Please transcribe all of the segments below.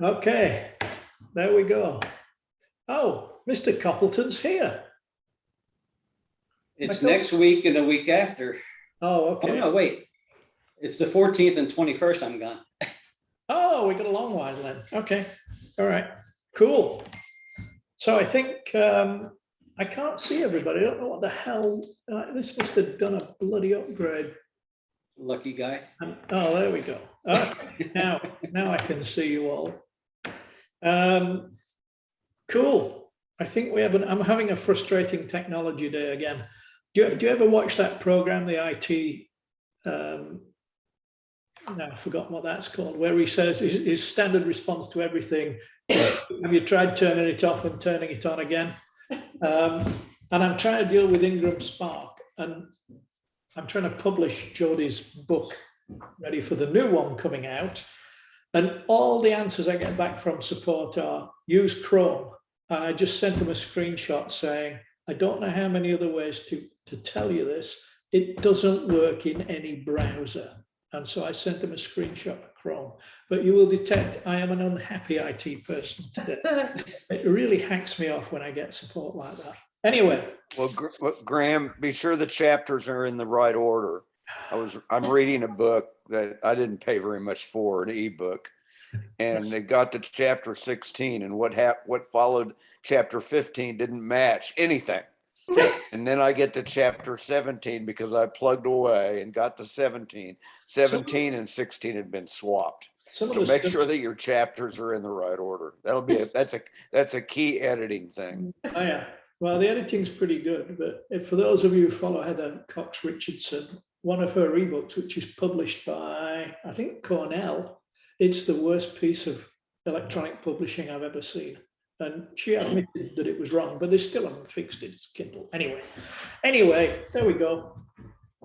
Okay, there we go. Oh, Mr. Coppleton's here. It's next week and a week after. Oh, okay. Oh, no, wait. It's the 14th and 21st I'm gone. Oh, we got a long while then. Okay. All right. Cool. So I think I can't see everybody. I don't know what the hell. This must have done a bloody upgrade. Lucky guy. Oh, there we go. Okay. now I can see you all. Cool. I think we have I'm having a frustrating technology day again. Do you ever watch that program, the IT? No, I've forgotten what that's called, where he says his standard response to everything. Have you tried turning it off and turning it on again? And I'm trying to deal with Ingram Spark, and I'm trying to publish Jodie's book, ready for the new one coming out. And all the answers I get back from support are use Chrome. And I just sent them a screenshot saying, I don't know how many other ways to tell you this. It doesn't work in any browser. And so I sent them a screenshot of Chrome. But you will detect I am an unhappy IT person today. It really hacks me off when I get support like that. Anyway. Well, Graham, be sure the chapters are in the right order. I'm reading a book that I didn't pay very much for, an ebook, and it got to chapter 16, and what followed chapter 15 didn't match anything. And then I get to chapter 17 because I plugged away and got to 17. 17 and 16 had been swapped. So make sure that your chapters are in the right order. That's a key editing thing. Oh yeah. Well, the editing's pretty good, but for those of you who follow Heather Cox Richardson, one of her ebooks, which is published by, I think, Cornell, it's the worst piece of electronic publishing I've ever seen. And she admitted that it was wrong, but they still haven't fixed it. It's Kindle. Anyway, there we go.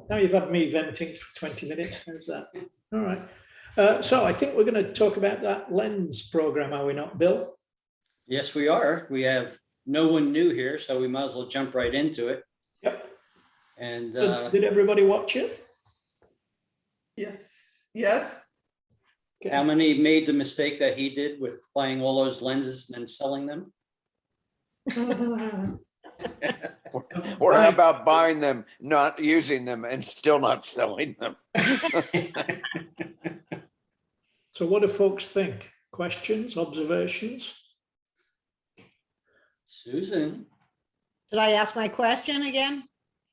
Now you've had me venting for 20 minutes. How's that? All right. So I think we're going to talk about that lens program, are we not, Bill? Yes, we are. We have no one new here, so we might as well jump right into it. Yep. And so did everybody watch it? Yes. Okay. How many made the mistake that he did with buying all those lenses and then selling them? Or how about buying them, not using them, and still not selling them? So what do folks think? Questions, observations? Susan. Did I ask my question again?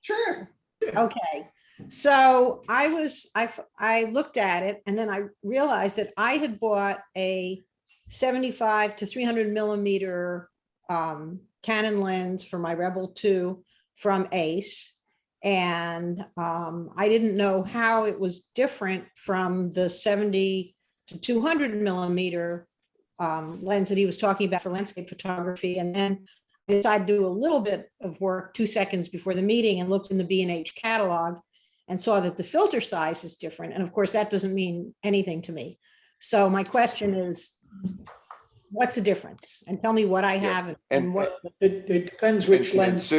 Sure. Okay. So I looked at it, and then I realized that I had bought a 75 to 300 millimeter Canon lens for my Rebel 2 from Ace. And I didn't know how it was different from the 70 to 200 millimeter lens that he was talking about for landscape photography. And then I decided to do a little bit of work 2 seconds before the meeting and looked in the B&H catalog and saw that the filter size is different. And of course, that doesn't mean anything to me. So my question is, what's the difference? And tell me what I have and what. It depends which lens.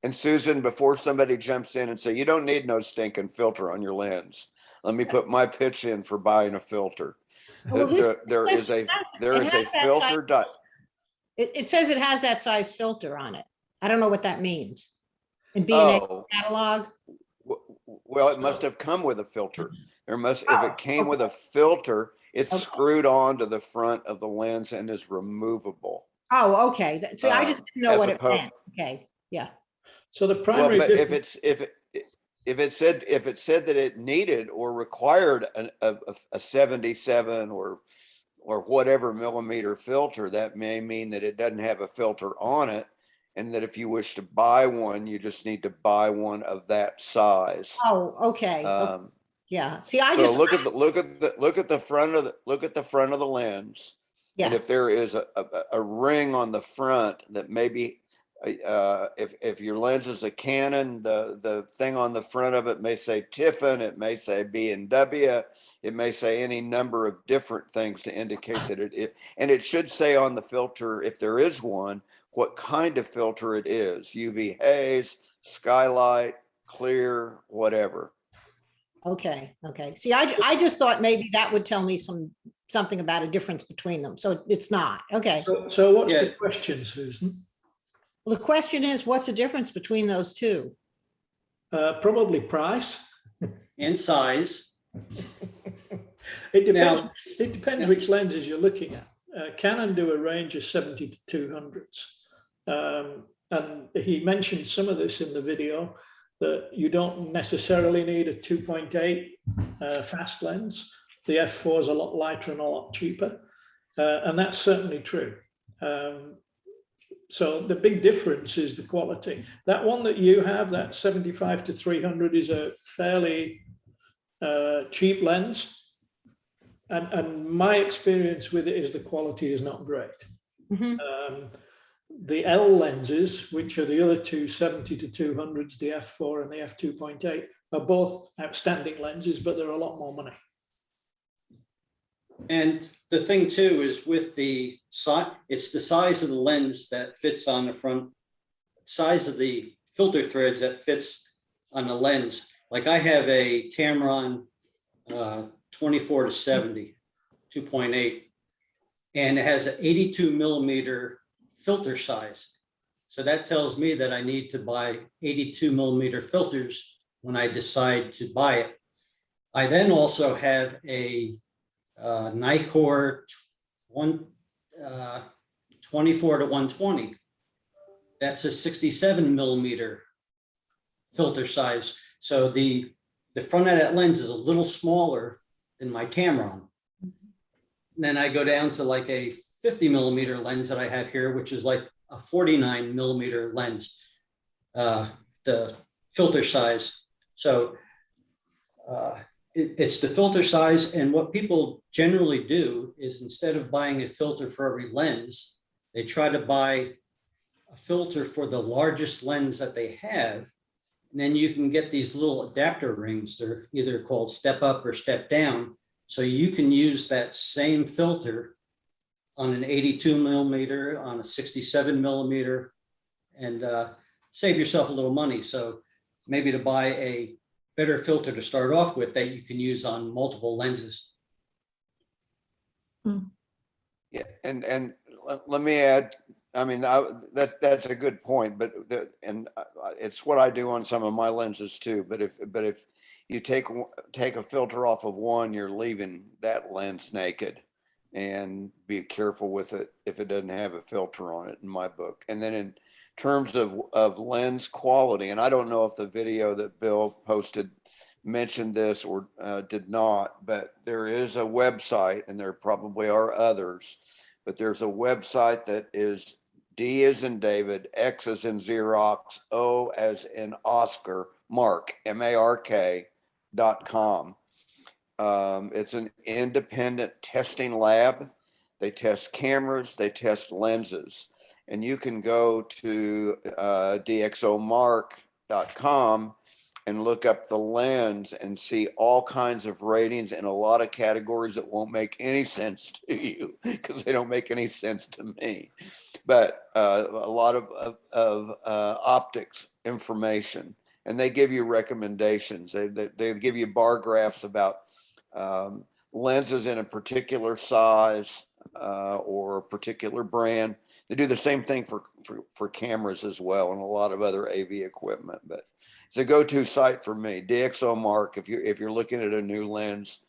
And Susan, before somebody jumps in and say, you don't need no stinking filter on your lens, let me put my pitch in for buying a filter. Well, there is a filter. It says it has that size filter on it. I don't know what that means. In B&H catalog. Well, it must have come with a filter. If it came with a filter, it's screwed on to the front of the lens and is removable. Oh, okay. So I just didn't know what it meant. Okay, yeah. So the primary. Well, but if it said that it needed or required a 77 or whatever millimeter filter, that may mean that it doesn't have a filter on it, and that if you wish to buy one, you just need to buy one of that size. Oh, okay. Yeah. See, look at the front of the lens. Yeah. And if there is a ring on the front that maybe if your lens is a Canon, the thing on the front of it may say Tiffin, it may say B&W, it may say any number of different things to indicate that and it should say on the filter, if there is one, what kind of filter it is: UV haze, skylight, clear, whatever. Okay, okay. See, I just thought maybe that would tell me something about a difference between them. So it's not. Okay. So what's Yeah. the question, Susan? Well, the question is, what's the difference between those two? Probably price. And size. It depends. Now- It depends Yeah. which lenses you're looking at. Canon do a range of 70 to 200s, and he mentioned some of this in the video, that you don't necessarily need a 2.8 fast lens. The f4 is a lot lighter and a lot cheaper, and that's certainly true. So the big difference is the quality. That one that you have, that 75 to 300, is a fairly cheap lens. And my experience with it is the quality is not great. Mhm. The L lenses, which are the other two 70 to 200s, the f4 and the f2.8, are both outstanding lenses, but they're a lot more money. And the thing too is with the size, it's the size of the lens that fits on the front, size of the filter threads that fits on the lens. Like I have a Tamron 24 to 70, 2.8, and it has an 82 millimeter filter size. So that tells me that I need to buy 82 millimeter filters when I decide to buy it. I then also have a Nikkor 24 to 120. That's a 67 millimeter filter size. So the front of that lens is a little smaller than my Tamron. And then I go down to like a 50 millimeter lens that I have here, which is like a 49 millimeter lens, the filter size. So it's the filter size. And what people generally do is, instead of buying a filter for every lens, they try to buy a filter for the largest lens that they have. And then you can get these little adapter rings. They're either called step up or step down. So you can use that same filter on an 82 millimeter, on a 67 millimeter, and save yourself a little money. So maybe to buy a better filter to start off with that you can use on multiple lenses. Yeah, and let me add, I mean, that's a good point, but it's what I do on some of my lenses too. But if you take a filter off of one, you're leaving that lens naked, and be careful with it if it doesn't have a filter on it, in my book. And then in terms of lens quality, and I don't know if the video that Bill posted mentioned this or did not, but there is a website, and there probably are others, but there's a website that is D as in David, X as in Xerox, O as in Oscar, Mark, MARK.com. It's an independent testing lab. They test cameras, they test lenses, and you can go to DxOMark.com and look up the lens and see all kinds of ratings in a lot of categories that won't make any sense to you, because they don't make any sense to me. But a lot of optics information, and they give you recommendations. They give you bar graphs about lenses in a particular size or a particular brand. They do the same thing for cameras as well, and a lot of other AV equipment. But it's a go-to site for me, DxOMark, if you're looking at a new lens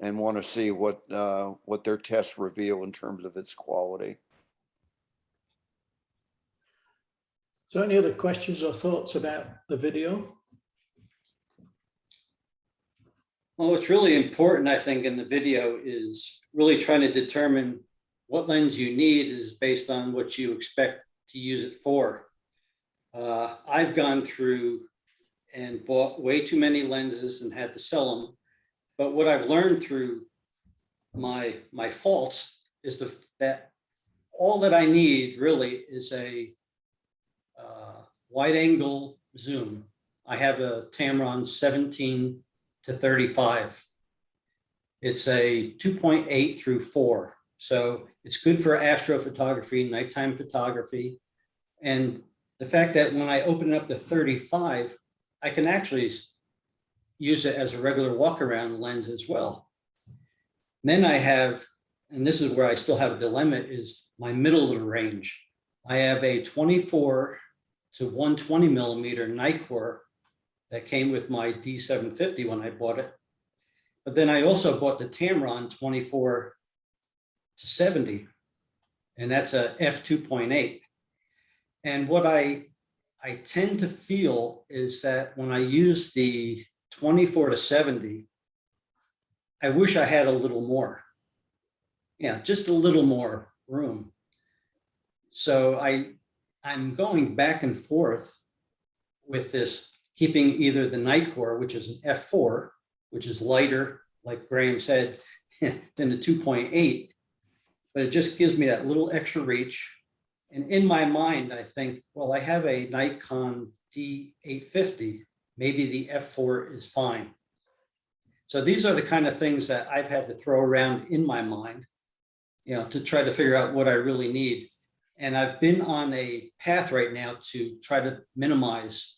and want to see what their tests reveal in terms of its quality. So any other questions or thoughts about the video? Well, what's really important, I think, in the video is really trying to determine what lens you need is based on what you expect to use it for. I've gone through and bought way too many lenses and had to sell them. But what I've learned through my faults is that all that I need really is a wide angle zoom. I have a Tamron 17 to 35. It's a 2.8 through 4. So it's good for astrophotography, nighttime photography. And the fact that when I open up the 35, I can actually use it as a regular walk around lens as well. Then I have, and this is where I still have a dilemma, is my middle of the range. I have a 24 to 120 millimeter Nikkor that came with my D750 when I bought it. But then I also bought the Tamron 24 to 70, and that's a f2.8. And what I tend to feel is that when I use the 24 to 70, I wish I had a little more. Yeah, just a little more room. So I'm going back and forth with this, keeping either the Nikkor, which is an f4, which is lighter, like Graham said, than the 2.8, but it just gives me that little extra reach. And in my mind, I think, well, I have a Nikon D850, maybe the f4 is fine. So these are the kind of things that I've had to throw around in my mind, to try to figure out what I really need. And I've been on a path right now to try to minimize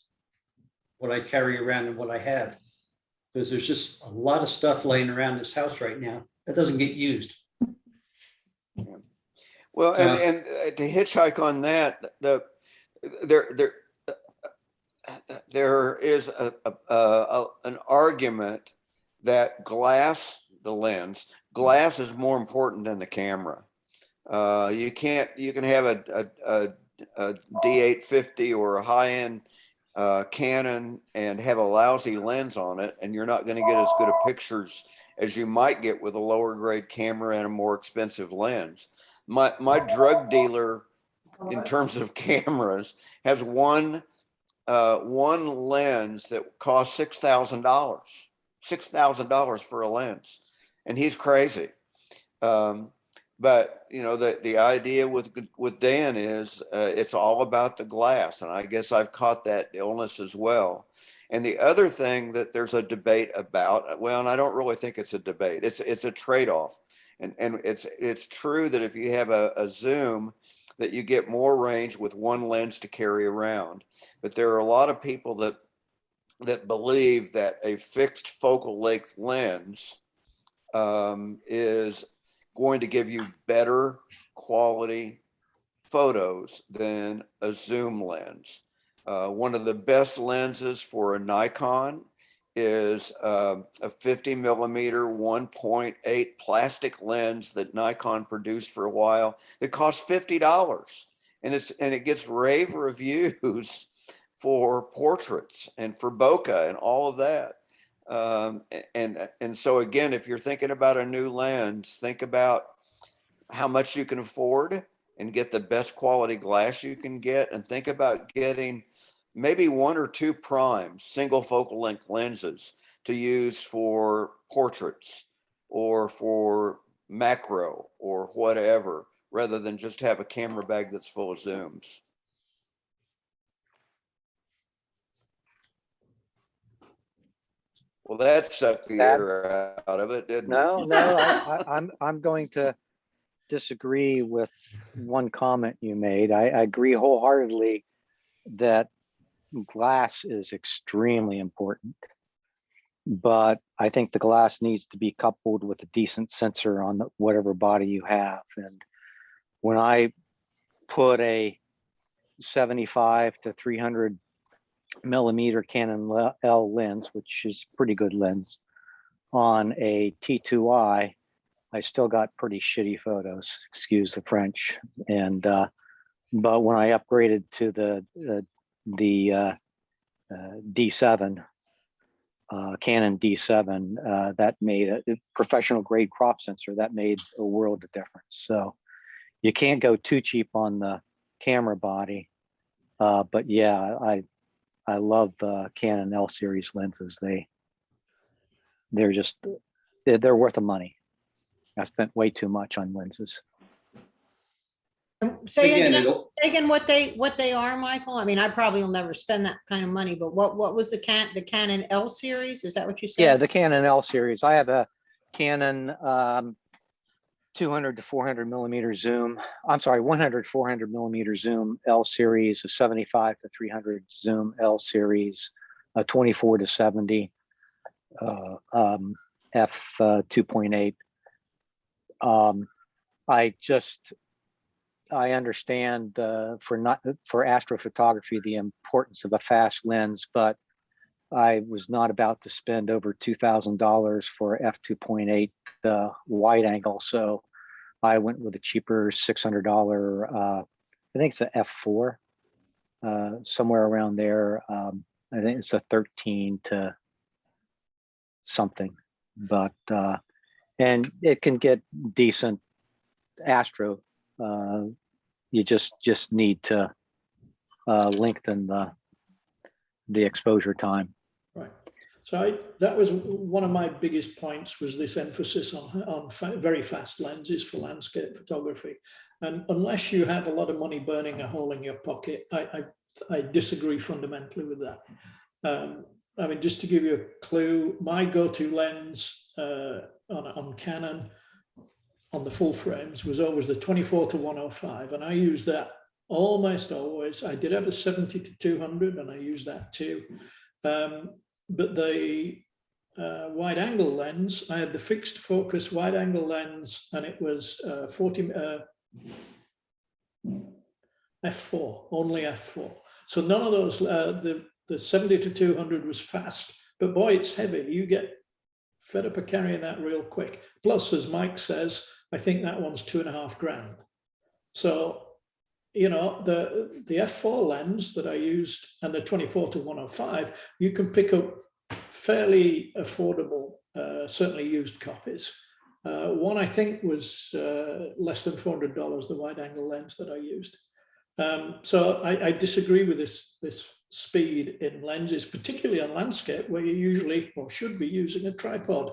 what I carry around and what I have, because there's just a lot of stuff laying around this house right now that doesn't get used. Well, and to hitchhike on that, there is an argument that the lens is more important than the camera. You can have a D850 or a high-end Canon and have a lousy lens on it, and you're not going to get as good of pictures as you might get with a lower grade camera and a more expensive lens. My drug dealer, in terms of cameras, has one lens that costs $6,000 for a lens, and he's crazy. But the idea with Dan is it's all about the glass, and I guess I've caught that illness as well. And the other thing that there's a debate about, well, and I don't really think it's a debate, it's a trade-off. And it's true that if you have a zoom, that you get more range with one lens to carry around. But there are a lot of people that believe that a fixed focal length lens is going to give you better quality photos than a zoom lens. One of the best lenses for a Nikon is a 50 millimeter 1.8 plastic lens that Nikon produced for a while that costs $50, and it gets rave reviews for portraits and for bokeh and all of that. And so again, if you're thinking about a new lens, think about how much you can afford and get the best quality glass you can get, and think about getting maybe one or two primes, single focal length lenses to use for portraits or for macro or whatever, rather than just have a camera bag that's full of zooms. Well, that sucked the air out of it, didn't it? No, I'm going to disagree with one comment you made. I agree wholeheartedly that glass is extremely important, but I think the glass needs to be coupled with a decent sensor on whatever body you have. And when I put a 75 to 300 millimeter Canon L lens, which is pretty good lens, on a T2i, I still got pretty shitty photos, excuse the French. And but when I upgraded to the D7, Canon D7, that made a professional grade crop sensor, that made a world of difference. So you can't go too cheap on the camera body. But yeah, I love Canon L series lenses. They're worth the money. I spent way too much on lenses. Say Again, again what they are, Michael. I mean, I probably will never spend that kind of money, but what was the Canon L series? Is that what you said? Yeah, the Canon L series. I have a Canon 200 to 400 millimeter zoom. I'm sorry, 100 400 millimeter zoom L series, a 75 to 300 zoom L series, a 24 to 70. f 2.8. I understand for astrophotography the importance of a fast lens, but I was not about to spend over $2,000 for f 2.8 wide angle, so I went with a cheaper $600. I think it's a f4, somewhere around there. I think it's a 13 to something, but and it can get decent astro. You just need to lengthen the exposure time. Right. So that was one of my biggest points, was this emphasis on very fast lenses for landscape photography. And unless you have a lot of money burning a hole in your pocket, I disagree fundamentally with that. I mean, just to give you a clue, my go-to lens on Canon on the full frames was always the 24-105, and I use that almost always. I did have a 70-200, and I use that too. But the wide angle lens, I had the fixed focus wide angle lens, and it was 40 f4, only f4. So none of those, the 70-200 was fast, but boy, it's heavy. You get fed up of carrying that real quick. Plus, as Mike says, I think that one's $2,500. So, you know, the f4 lens that I used and the 24-105, you can pick up fairly affordable, certainly used copies. One I think was less than $400, the wide angle lens that I used. So I disagree with this speed in lenses, particularly on landscape, where you usually or should be using a tripod.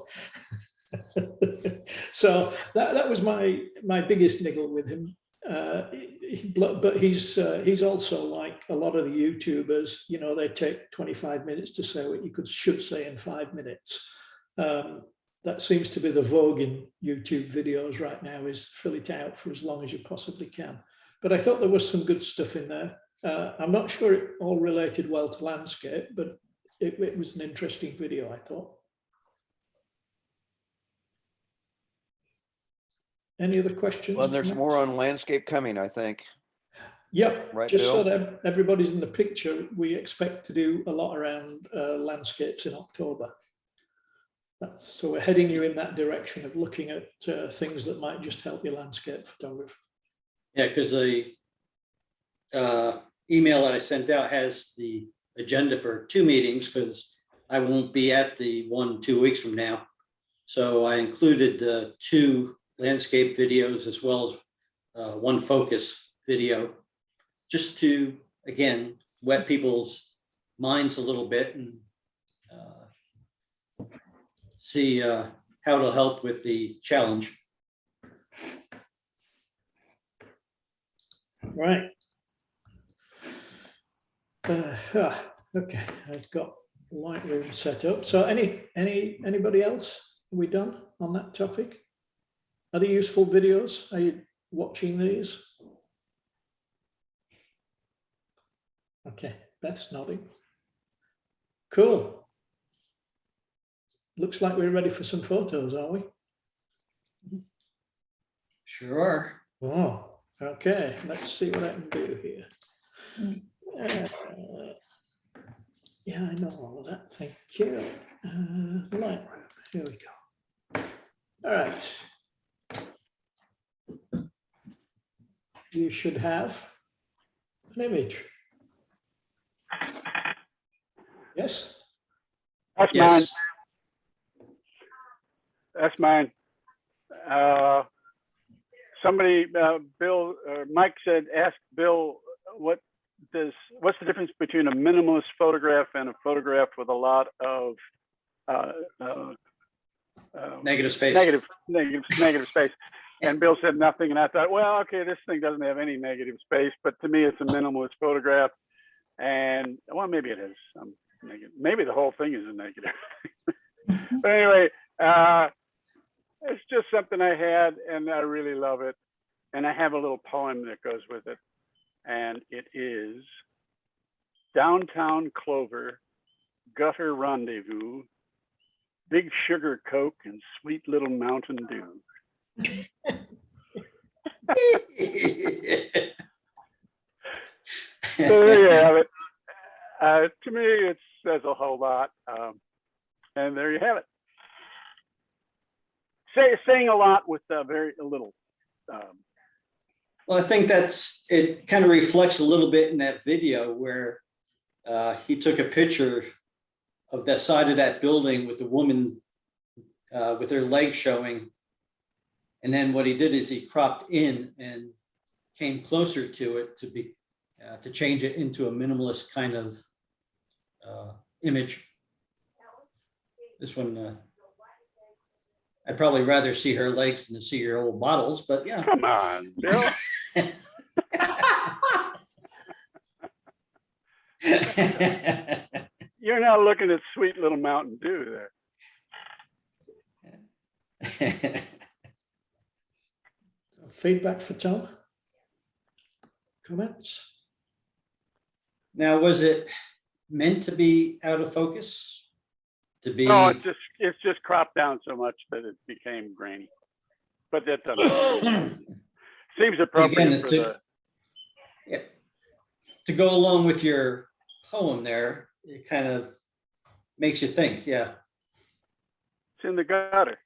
So that was my biggest niggle with him. But he's also like a lot of the YouTubers. You know, they take 25 minutes to say what you should say in 5 minutes. That seems to be the vogue in YouTube videos right now, is fill it out for as long as you possibly can. But I thought there was some good stuff in there. I'm not sure it all related well to landscape, but it was an interesting video, I thought. Any other questions? Well, there's more on landscape coming, I think. Yep, right, just Bill? so that everybody's in the picture, we expect to do a lot around landscapes in October. So we're heading you in that direction of looking at things that might just help your landscape photography. Yeah, because the email that I sent out has the agenda for 2 meetings, because I won't be at the one 2 weeks from now. So I included 2 landscape videos as well as one focus video, just to, again, wet people's minds a little bit and see how it'll help with the challenge. Right. Okay, I've got Lightroom set up. So anybody else? Are we done on that topic? Other useful videos? Are you watching these? Okay, Beth's nodding. Cool. Looks like we're ready for some photos, are we? Sure. Oh, okay. Let's see what I can do here. Yeah, I know all of that. Thank you. Lightroom. Here we go. All right. You should have an image. Yes? That's Yes. mine. That's mine. Somebody, Bill, Mike said, ask Bill, what's the difference between a minimalist photograph and a photograph with a lot of Negative space. Negative space. And Bill said nothing, and I thought, well, okay, this thing doesn't have any negative space, but to me, it's a minimalist photograph. And well, maybe it is. Maybe the whole thing is a negative. But anyway, it's just something I had, and I really love it. And I have a little poem that goes with it, and it is: downtown Clover, gutter rendezvous, Big Sugar Coke and Sweet Little Mountain Dew. So there you have it. To me, it says a whole lot. And there you have it. Saying a lot with very little. Well, I think it kind of reflects a little bit in that video where he took a picture of the side of that building with the woman with her legs showing. And then what he did is he cropped in and came closer to it to change it into a minimalist kind of image. This one, I'd probably rather see her legs than to see her old bottles, but yeah. Come on, Bill. You're not looking at Sweet Little Mountain Dew there. Feedback for Tom? Comments? Now, was it meant to be out of focus? To be? Oh, it's just cropped down so much that it became grainy. But that seems appropriate Again, to go along with your poem there, it kind of makes you think, yeah. It's in the gutter.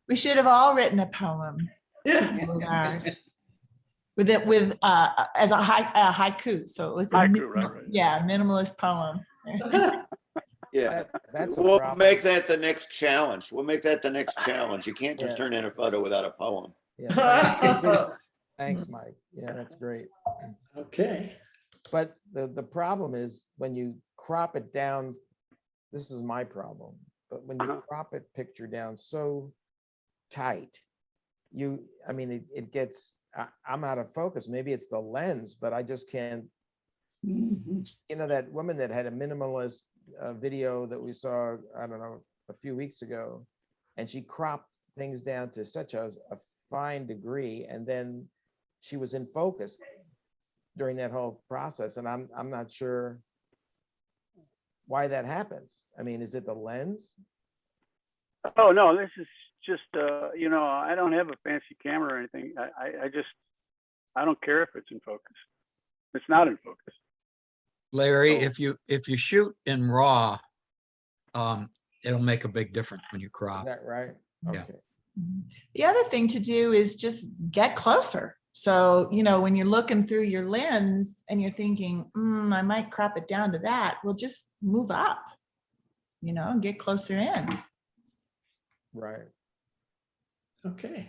We should have all written a poem. With as a haiku, so it was Haiku, right. Yeah, minimalist poem. Yeah, That's a we'll problem. make that the next challenge. We'll make that the next challenge. You can't just turn in a photo without a poem. Yeah. Thanks, Mike. Yeah, that's great. Okay. But the problem is when you crop it down, this is my problem, but when you crop it picture down so tight, it gets, I'm out of focus. Maybe it's the lens, but I just can't, that woman that had a minimalist video that we saw, I don't know, a few weeks ago, and she cropped things down to such a fine degree, and then she was in focus during that whole process, and I'm not sure why that happens. I mean, is it the lens? Oh no, this is just I don't have a fancy camera or anything. I don't care if it's in focus. It's not in focus. Larry, So- if you shoot in RAW, it'll make a big difference when you Is crop. that right? Yeah. Okay. The other thing to do is just get closer. So, when you're looking through your lens and you're thinking, I might crop it down to that, well, just move up, and get closer in. Right. Okay.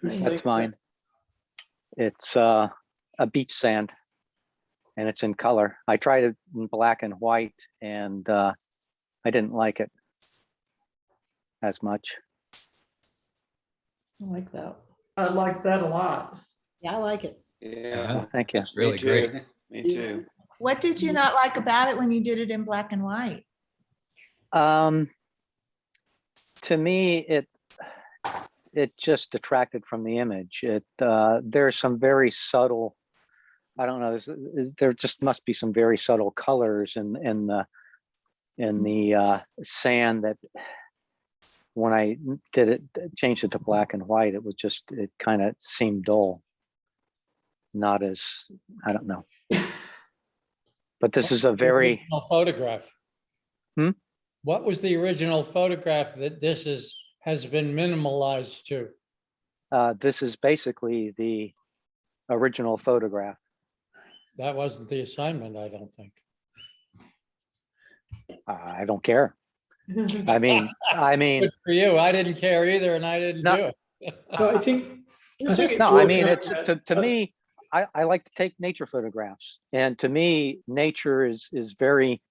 That's mine. It's a beach sand, and it's in color. I tried it in black and white, and I didn't like it as much. I like that. I like that a lot. Yeah, I like it. Yeah, Thank you. Really me great. too. Me too. What did you not like about it when you did it in black and white? To me, it just detracted from the image. There's some very subtle, I don't know, there just must be some very subtle colors in the sand that when I did it, changed it to black and white, it kind of seemed dull. Not as, I don't know. But this is a very, Original photograph. Hmm? What was the original photograph that this has been minimalized to? this is basically the original photograph. That wasn't the assignment, I don't think. I don't care. I mean, Good for you. I didn't care either, and I didn't No. do it. So I think it's no, I worth mean, noting it's that- to me, I like to take nature photographs, and to me, nature is very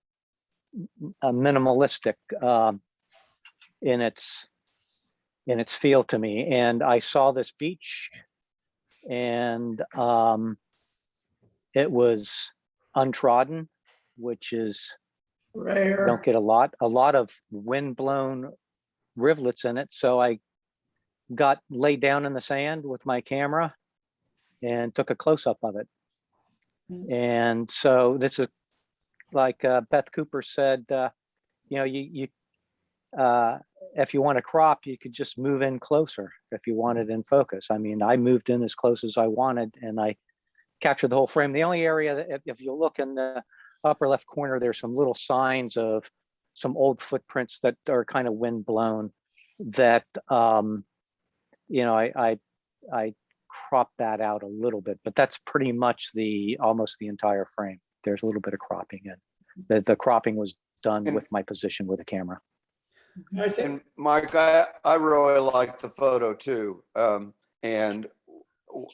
minimalistic in its feel to me. And I saw this beach, and it was untrodden, which is Rare. don't get a lot of wind-blown rivulets in it. So I got laid down in the sand with my camera and took a close-up of it. And so this is like Beth Cooper said, you know, if you want to crop, you could just move in closer if you wanted in focus. I mean, I moved in as close as I wanted and I captured the whole frame. The only area that if you look in the upper left corner, there's some little signs of some old footprints that are kind of wind blown that, you know, I cropped that out a little bit, but that's pretty much almost the entire frame. There's a little bit of cropping in. The cropping was done with my position with the camera. I think And Mike, I really like the photo too. And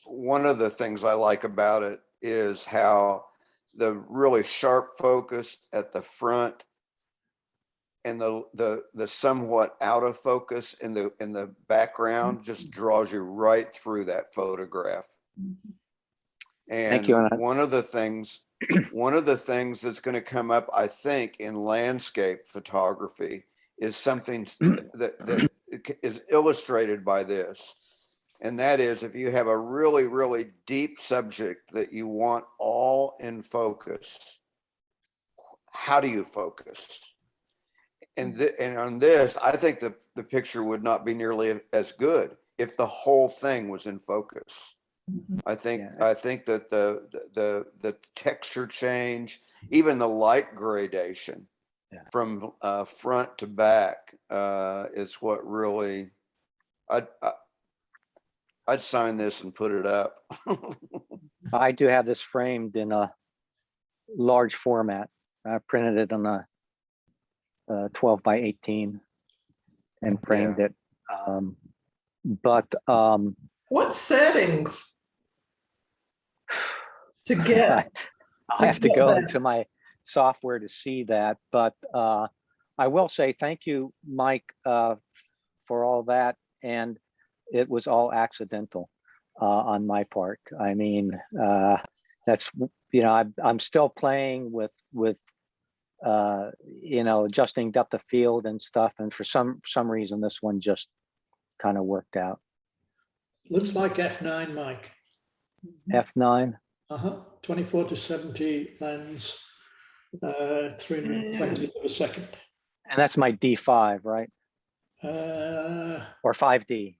one of the things I like about it is how the really sharp focus at the front and the somewhat out of focus in the background just draws you right through that photograph. And Thank you. one of the things that's going to come up, I think, in landscape photography is something that is illustrated by this. And that is, if you have a really, really deep subject that you want all in focus, how do you focus? And on this, I think the picture would not be nearly as good if the whole thing was in focus. I think that the texture change, even the light gradation from front to back is what really, I'd sign this and put it up. I do have this framed in a large format. I printed it on a 12 by 18 and framed it. What settings to get? I have to go into my software to see that, but I will say thank you, Mike, for all that. And it was all accidental on my part. I mean, that's, you know, I'm still playing with you know, adjusting depth of field and stuff. And for some reason, this one just kind of worked out. looks like F9, Mike. F9. 24 to 70 lens, 320th of a second. And that's my D5, right? Or 5D.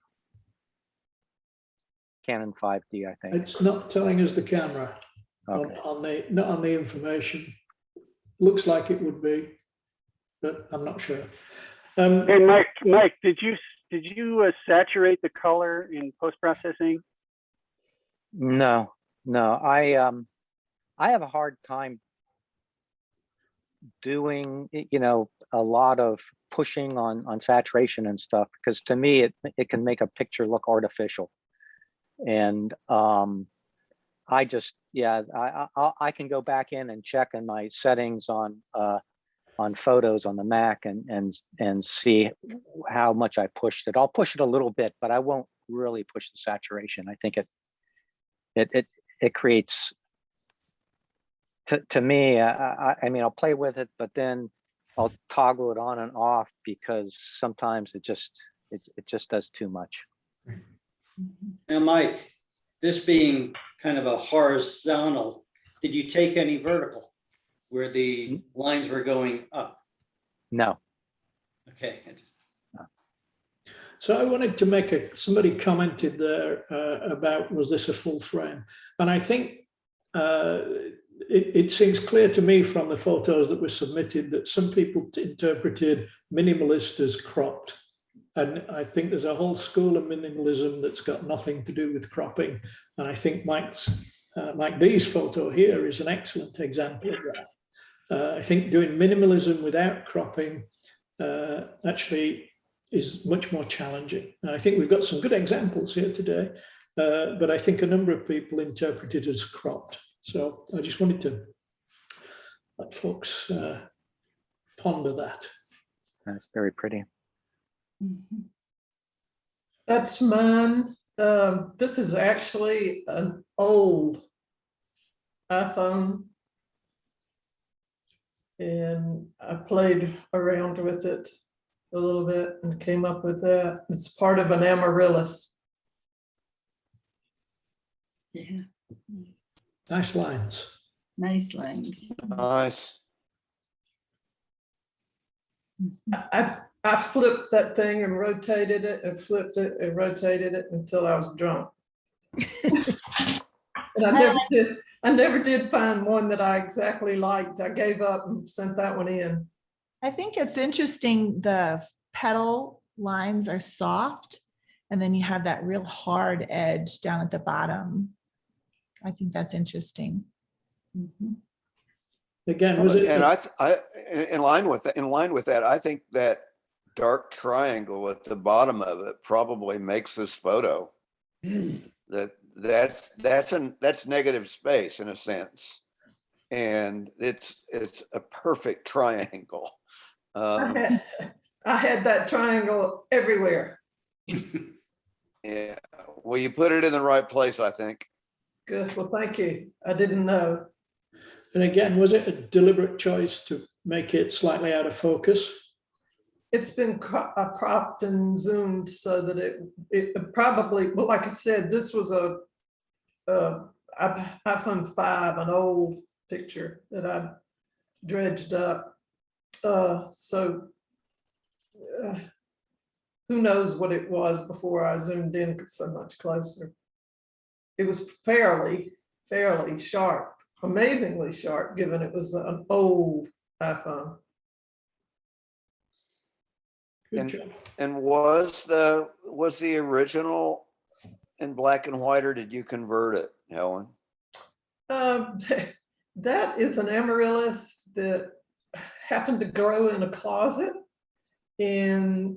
Canon 5D, I think. It's not telling us the camera not on the information. Looks like it would be, but I'm not sure. Hey, Mike, did you saturate the color in post-processing? No. I have a hard time doing, you know, a lot of pushing on saturation and stuff, because to me it can make a picture look artificial. And I just, I can go back in and check in my settings on photos on the Mac and see how much I pushed it. I'll push it a little bit, but I won't really push the saturation. I think it creates, to me, I mean, I'll play with it, but then I'll toggle it on and off because sometimes it just does too much. Now, Mike, this being kind of a horizontal, did you take any vertical where the lines were going up? No. Okay. So I wanted to make somebody commented there about, was this a full frame? And I think it seems clear to me from the photos that were submitted that some people interpreted minimalist as cropped. And I think there's a whole school of minimalism that's got nothing to do with cropping. And I think Mike B's photo here is an excellent example of that. I think doing minimalism without cropping actually is much more challenging. And I think we've got some good examples here today, but I think a number of people interpret it as cropped. So I just wanted to let folks ponder that. That's very pretty. That's mine. This is actually an old iPhone. And I played around with it a little bit and came up with that. It's part of an amaryllis. Yeah. Nice lines. Nice lines. Nice. I flipped that thing and rotated it and flipped it and rotated it until I was drunk. And I never did find one that I exactly liked. I gave up and sent that one in. I think it's interesting, the petal lines are soft, and then you have that real hard edge down at the bottom. I think that's interesting. Again, was it? And in line with that, I think that dark triangle at the bottom of it probably makes this photo. That's negative space in a sense, and it's a perfect triangle. I had that triangle everywhere. Yeah, well, you put it in the right place, I think. Good. Well, thank you. I didn't know. And again, was it a deliberate choice to make it slightly out of focus? It's been cropped and zoomed so that it probably, well, like I said, this was a iPhone 5, an old picture that I dredged up. Who knows what it was before I zoomed in so much closer. It was fairly sharp, amazingly sharp, given it was an old iPhone. Good job. And was the original in black and white, or did you convert it, Helen? That is an amaryllis that happened to grow in a closet, and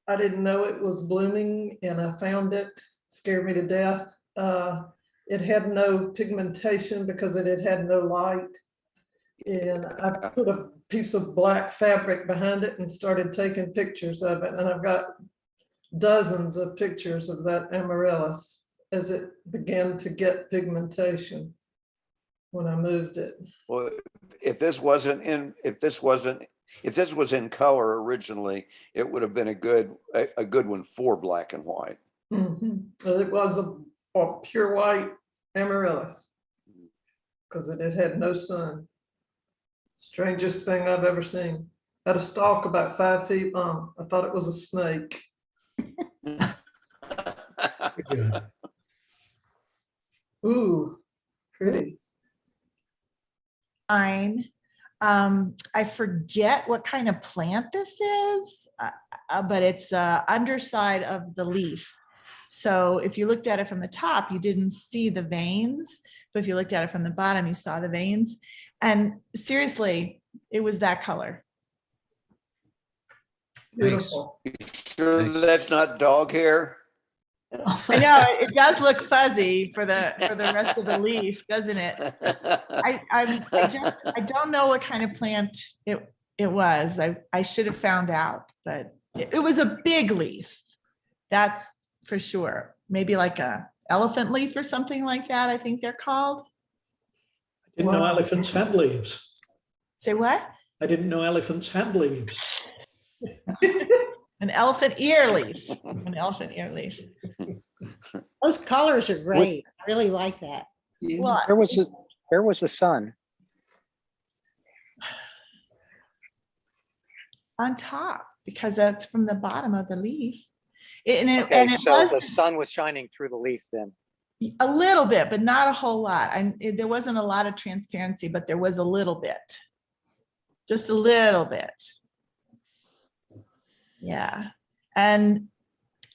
I didn't know it was blooming, and I found it. Scared me to death. It had no pigmentation because it had no light. And I put a piece of black fabric behind it and started taking pictures of it. And I've got dozens of pictures of that amaryllis as it began to get pigmentation when I moved it. Well, if this was in color originally, it would have been a good one for black and white. Well, it was a pure white amaryllis because it had no sun. Strangest thing I've ever seen. Had a stalk about 5 feet long. I thought it was a snake. Good. Ooh, pretty. Fine. I forget what kind of plant this is, but it's underside of the leaf. So if you looked at it from the top, you didn't see the veins, but if you looked at it from the bottom, you saw the veins. And seriously, it was that color. Beautiful. Sure, that's not dog hair. I know it does look fuzzy for the rest of the leaf, doesn't it? I don't know what kind of plant it was. I should have found out, but it was a big leaf. That's for sure. Maybe like a elephant leaf or something like that. I think they're called. I didn't know elephants had leaves. Say what? I didn't know elephants had leaves. An elephant ear leaf. An elephant ear leaf. Those colors are great. I really like that. Well, Where was the sun? on top, because that's from the bottom of the leaf. And it So the was sun was shining through the leaf then. a little bit, but not a whole lot. There wasn't a lot of transparency, but there was a little bit. Just a little bit. Yeah. And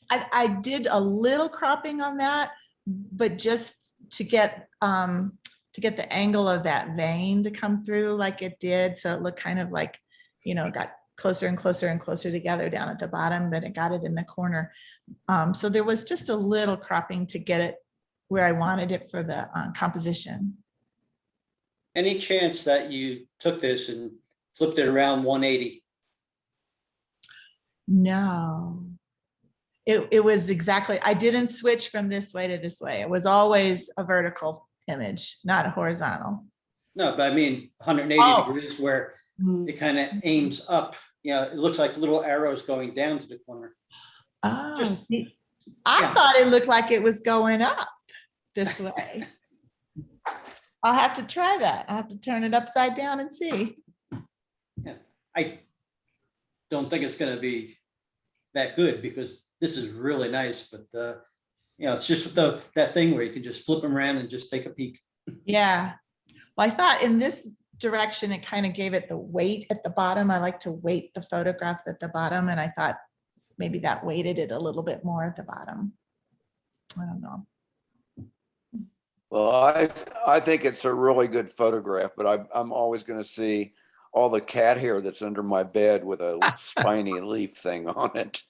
I did a little cropping on that, but just to get the angle of that vein to come through like it did. So it looked kind of like, got closer and closer and closer together down at the bottom, but it got it in the corner. So there was just a little cropping to get it where I wanted it for the composition. Any chance that you took this and flipped it around 180? No, it was exactly, I didn't switch from this way to this way. It was always a vertical image, not a horizontal. No, but I mean 180 Oh. degrees where it kind of aims up. It looks like little arrows going down to the corner. Oh, Just- see, I yeah. thought it looked like it was going up. this way. I'll have to try that. I'll have to turn it upside down and see. I don't think it's gonna be that good because this is really nice, but it's just that thing where you can just flip them around and just take a peek. Yeah. Well, I thought in this direction, it kind of gave it the weight at the bottom. I like to weight the photographs at the bottom, and I thought maybe that weighted it a little bit more at the bottom. I don't know. Well, I think it's a really good photograph, but I'm always going to see all the cat hair that's under my bed with a spiny leaf thing on it.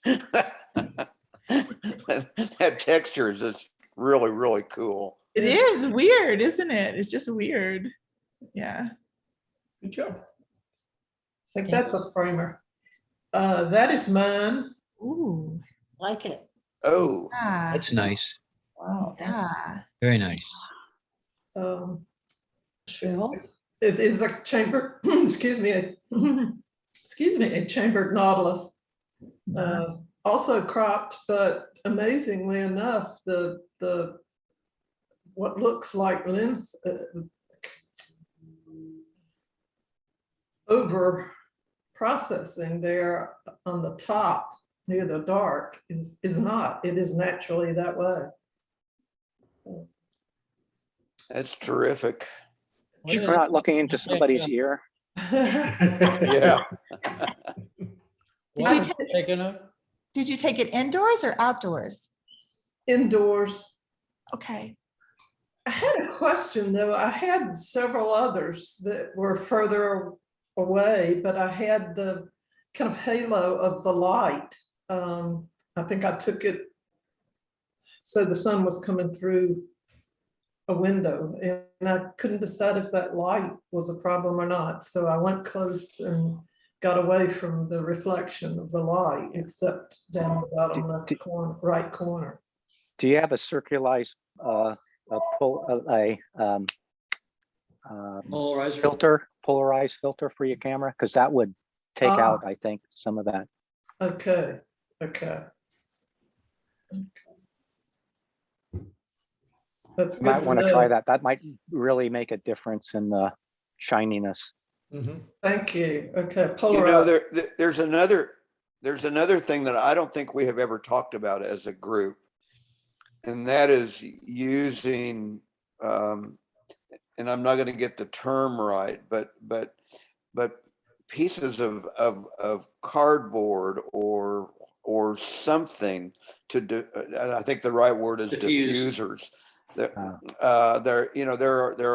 That texture is just really, really cool. It is weird, isn't it? It's just weird. Yeah. Good job. I think that's a framer. That is mine. Ooh. Like it. Oh, Ah, That's nice. Wow. yeah. Very nice. Shrill. It is a chamber, excuse me, a chambered nautilus. Also cropped, but amazingly enough, the what looks like lens over processing there on the top near the dark is not. It is naturally that way. that's terrific. You're not looking into somebody's ear. Yeah. Did you Did you take it indoors or outdoors? Indoors. Okay. I had a question though. I had several others that were further away, but I had the kind of halo of the light. I think I took it so the sun was coming through a window, and I couldn't decide if that light was a problem or not. So I went close and got away from the reflection of the light, except down the bottom left corner, right corner. Do you have a circularized Polarizer. polarized filter for your camera? Because that would take out, I think, some of that. Okay. Okay. That's You might good want to know. try that. That might really make a difference in the shininess. Thank you. Okay. You know, Polarized. there's another thing that I don't think we have ever talked about as a group, and that is using, and I'm not going to get the term right, but pieces of cardboard or something to I think the right word is diffusers. There are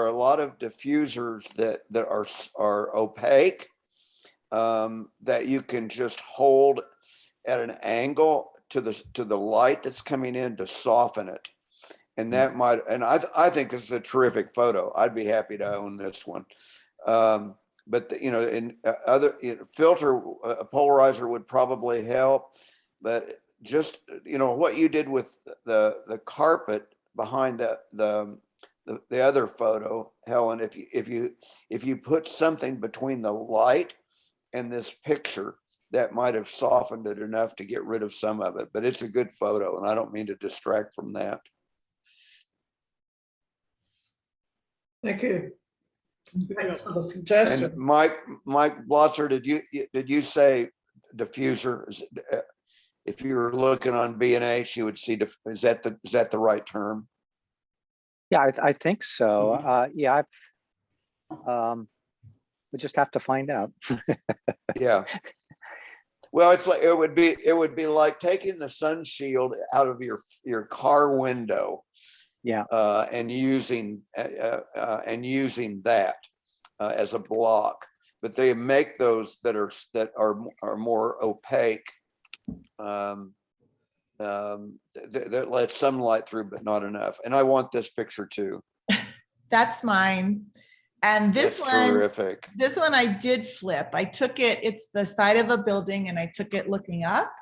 a lot of diffusers that are opaque, that you can just hold at an angle to the light that's coming in to soften it, and that might. And I think this is a terrific photo. I'd be happy to own this one. But in other filter, a polarizer would probably help. But just what you did with the carpet behind the other photo, Helen, if you put something between the light and this picture, that might have softened it enough to get rid of some of it. But it's a good photo, and I don't mean to distract from that. Thank you. Thanks for the suggestion. And Mike Blotzer, did you say diffuser? If you were looking on B&H, you would see, is that the right term? Yeah, I think so. Yeah, we just have to find out. Yeah. Well, it's like it would be like taking the sun shield out of your car window. Yeah. And using that as a block, but they make those that are more opaque, that let some light through, but not enough. And I want this picture too. That's mine. And this That's one, terrific. This one I did flip. I took it, it's the side of a building, and I took it looking up,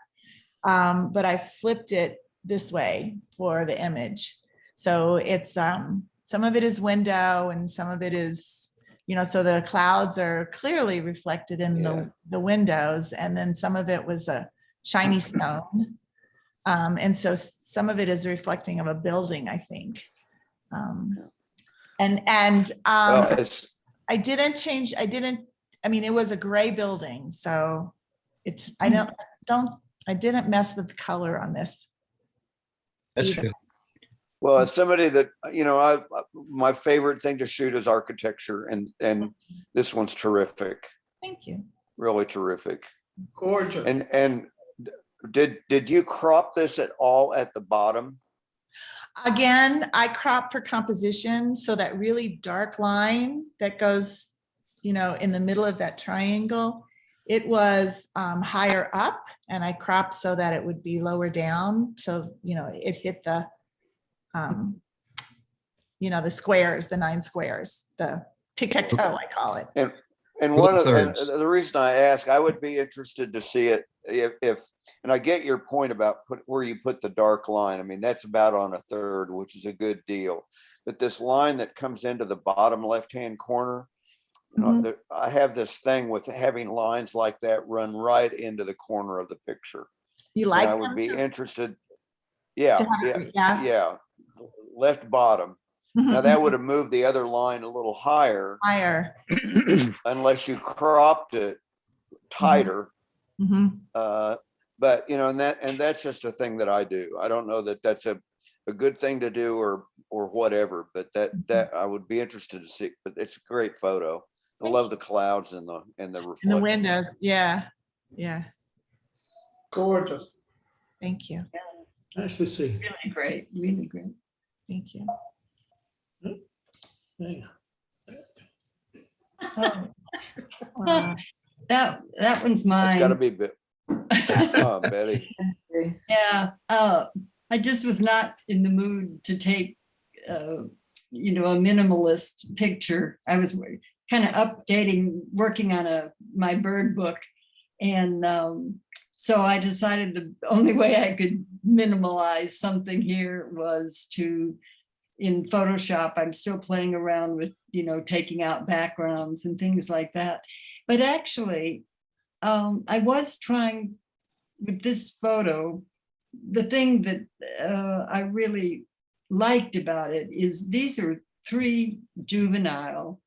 but I flipped it this way for the image. So it's some of it is window and some of it is, so the clouds are clearly reflected in the windows, and then some of it was a shiny stone. And so some of it is reflecting of a building, I think. Well, it's, I didn't change, I mean, it was a gray building, so it's, I didn't mess with the color on this. That's either. good. well, as somebody that, my favorite thing to shoot is architecture, and this one's terrific, Thank you. really terrific. Gorgeous. And did you crop this at all at the bottom? Again, I crop for composition, so that really dark line that goes, in the middle of that triangle, it was higher up, and I cropped so that it would be lower down. So, it hit the, the squares, the 9 squares, the tic-tac-toe, I call it. And one of Two-thirds. the reason I ask, I would be interested to see it if, and I get your point about where you put the dark line. I mean, that's about on a third, which is a good deal. But this line that comes into the bottom left-hand corner, I have this thing with having lines like that run right into the corner of the picture. You And like I would them be to- interested. to Yeah, have it, yeah. yeah. Left bottom. Now that would have moved the other line a little higher Higher. unless you cropped it tighter. Mhm. But and that's just a thing that I do. I don't know that that's a good thing to do or whatever, but that I would be interested to see. But it's a great photo. I love the clouds and the In the reflection. windows, yeah, Gorgeous. thank you, Nice to see. Really great, really great. thank you. Yeah. Wow. That one's It's got to mine. be Betty. Yeah, I just was not in the mood to take, a minimalist picture. I was kind of updating, working on my bird book. And so I decided the only way I could minimalize something here was in Photoshop, I'm still playing around with, taking out backgrounds and things like that. But actually, I was trying with this photo, the thing that I really liked about it is these are 3 juvenile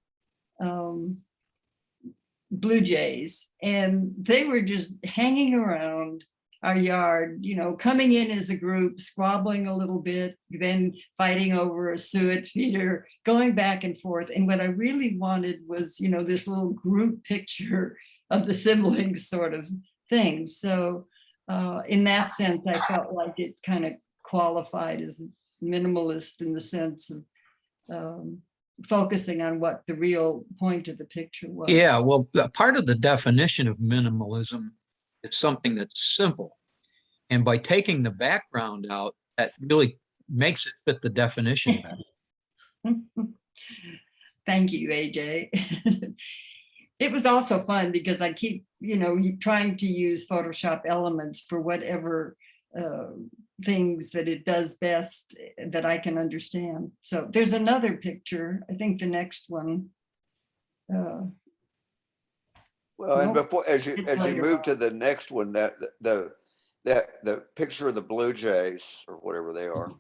blue jays, and they were just hanging around our yard, coming in as a group, squabbling a little bit, then fighting over a suet feeder, going back and forth. And what I really wanted was, this little group picture of the siblings sort of thing. So in that sense, I felt like it kind of qualified as minimalist in the sense of focusing on what the real point of the picture was. Yeah, well, part of the definition of minimalism is something that's simple. And by taking the background out, that really makes it fit the definition better. Thank you, AJ. It was also fun because I keep, trying to use Photoshop elements for whatever things that it does best that I can understand. So there's another picture, I think the next one. Well, and before, as you move to the next one, that the picture of the Blue Jays or whatever they are,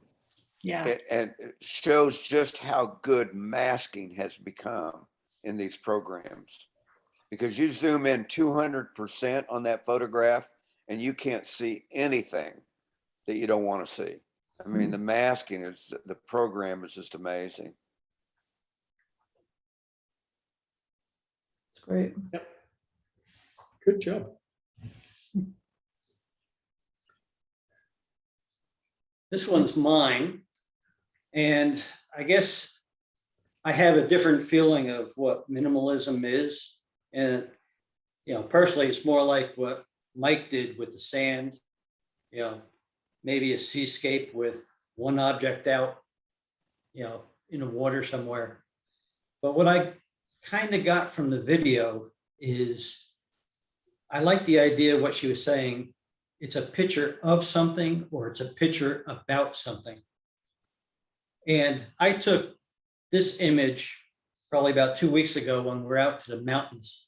Yeah. and it shows just how good masking has become in these programs, because you zoom in 200% on that photograph and you can't see anything that you don't want to see. I mean, the masking is, the program is just amazing. It's great. Yep. Good job. This one's mine. And I guess I have a different feeling of what minimalism is. And, personally, it's more like what Mike did with the sand, maybe a seascape with one object out, in the water somewhere. But what I kind of got from the video is I like the idea of what she was saying. It's a picture of something, or it's a picture about something. And I took this image probably about 2 weeks ago when we're out to the mountains.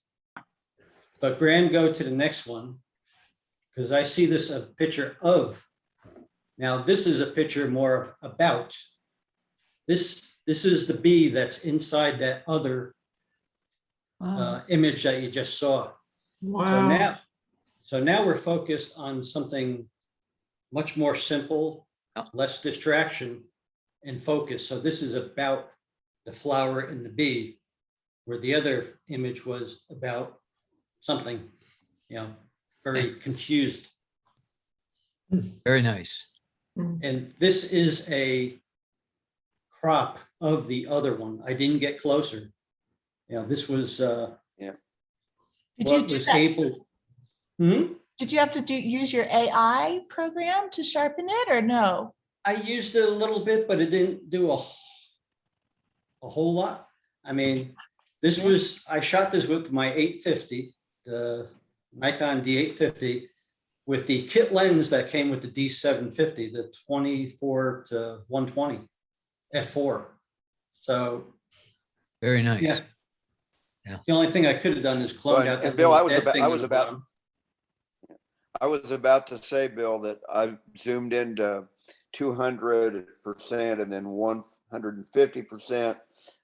But Graham, go to the next one, because I see this a picture of. Now, this is a picture more of about. This is the bee that's inside that other image that you just saw. Wow. So now we're focused on something much more simple, less distraction and focus. So this is about the flower and the bee, where the other image was about something, very confused. Very nice. And this is a crop of the other one. I didn't get closer. This was Did you what do was that? able. Did you have to use your AI program to sharpen it or no? I used it a little bit, but it didn't do a whole lot. I mean, I shot this with my 850, the Nikon D850, with the kit lens that came with the D750, the 24 to 120 f4. So Very nice. yeah. Yeah. The only thing I could have done is cloned out that Bill, little dead thing on the bottom. I was about to say, Bill, that I zoomed into 200% and then 150%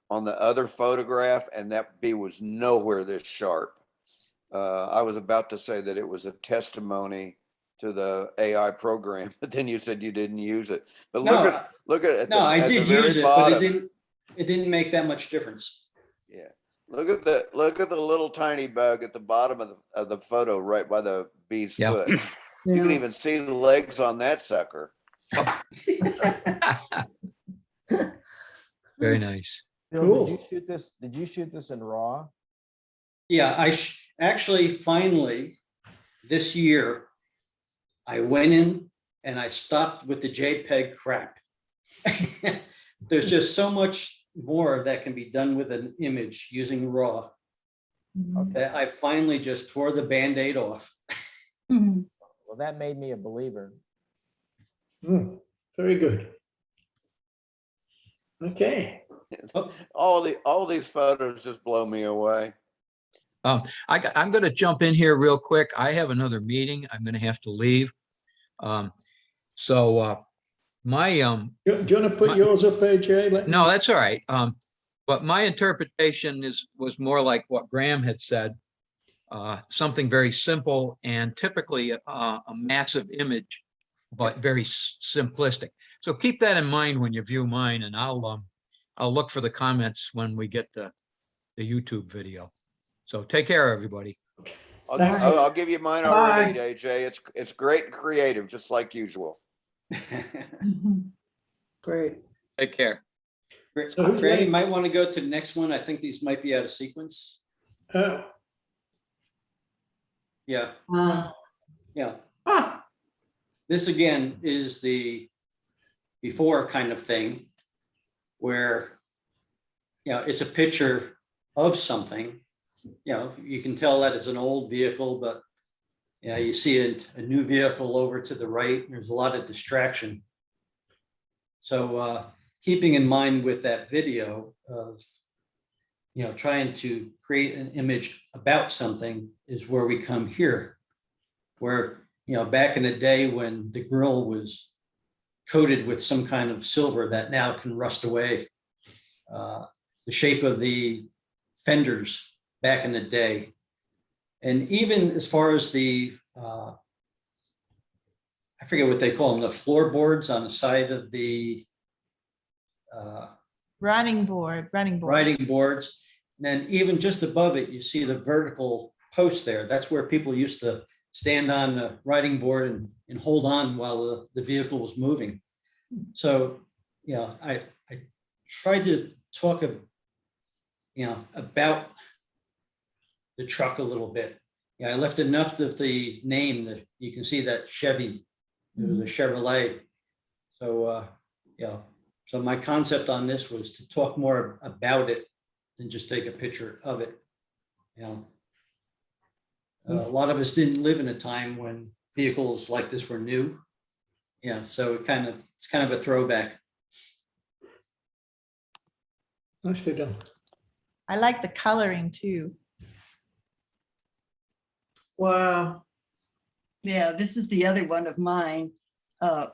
on the other photograph, and that bee was nowhere this sharp. I was about to say that it was a testimony to the AI program, but then you said you didn't use it. But look at it. No, I did use it, but it didn't make that much difference. Yeah. Look at the little tiny bug at the bottom of the photo, right by the bee's foot. You can even see the legs on that sucker. Very nice. Bill, Cool. Did you shoot this in RAW? Yeah, actually finally this year, I went in and I stopped with the JPEG crap. There's just so much more that can be done with an image using RAW. That I finally just tore the Band-Aid off. Well, that made me a believer. Very good. Okay. All these photos just blow me away. I'm going to jump in here real quick. I have another meeting. I'm going to have to leave. My Do you want to put yours up, AJ? no, that's all right. But my interpretation was more like what Graham had said, something very simple and typically a massive image, but very simplistic. So keep that in mind when you view mine, and I'll look for the comments when we get the YouTube video. So take care, everybody. I'll give you mine already, AJ. It's great and creative, just like usual. Great. Take care. So Randy, you might want to go to the next one. I think these might be out of sequence. Oh, Yeah, yeah. Ah, This again is the before kind of thing where, it's a picture of something. You can tell that it's an old vehicle, but you see a new vehicle over to the right. There's a lot of distraction. So keeping in mind with that video of, trying to create an image about something is where we come here, where, back in the day when the grill was coated with some kind of silver that now can rust away, the shape of the fenders back in the day. And even as far as the, I forget what they call them, the floorboards on the side of the Running board. riding boards. And then even just above it, you see the vertical post there. That's where people used to stand on the riding board and hold on while the vehicle was moving. So, I tried to talk, about the truck a little bit. I left enough of the name that you can see that Chevy, it was a Chevrolet. So, so my concept on this was to talk more about it than just take a picture of it. A lot of us didn't live in a time when vehicles like this were new. So it's kind of a throwback. nicely done. I like the coloring too. wow. Yeah, this is the other one of mine.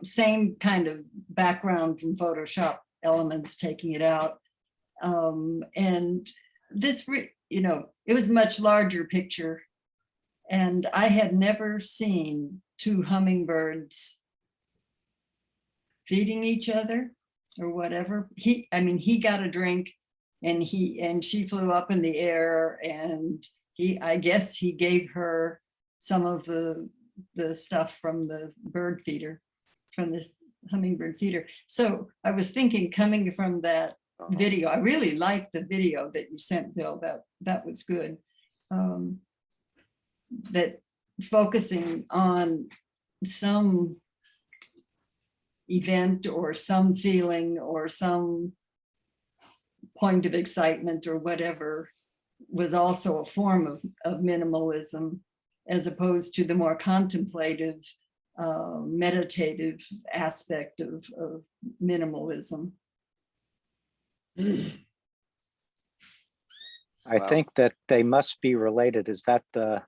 Same kind of background from Photoshop elements, taking it out. And this, it was a much larger picture. And I had never seen two hummingbirds feeding each other or whatever. He got a drink and she flew up in the air, and I guess he gave her some of the stuff from the bird feeder, from the hummingbird feeder. So I was thinking, coming from that video, I really liked the video that you sent, Bill. That was good. That focusing on some event or some feeling or some point of excitement or whatever was also a form of minimalism, as opposed to the more contemplative, meditative aspect of minimalism. I Wow. think that they must be related. Is that the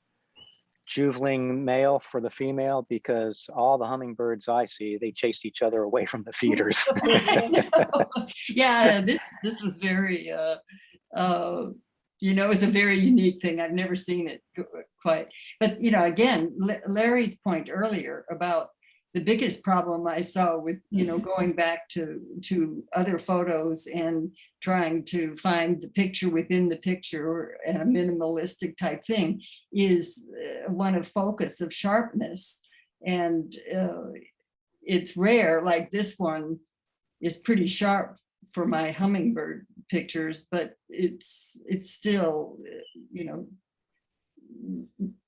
juveling male for the female? Because all the hummingbirds I see, they chased each other away from the feeders. Yeah, this was very, it's a very unique thing. I've never seen it quite. But, again, Larry's point earlier about the biggest problem I saw with, going back to other photos and trying to find the picture within the picture, or a minimalistic type thing, is one of focus, of sharpness. And it's rare, like this one is pretty sharp for my hummingbird pictures, but it's still,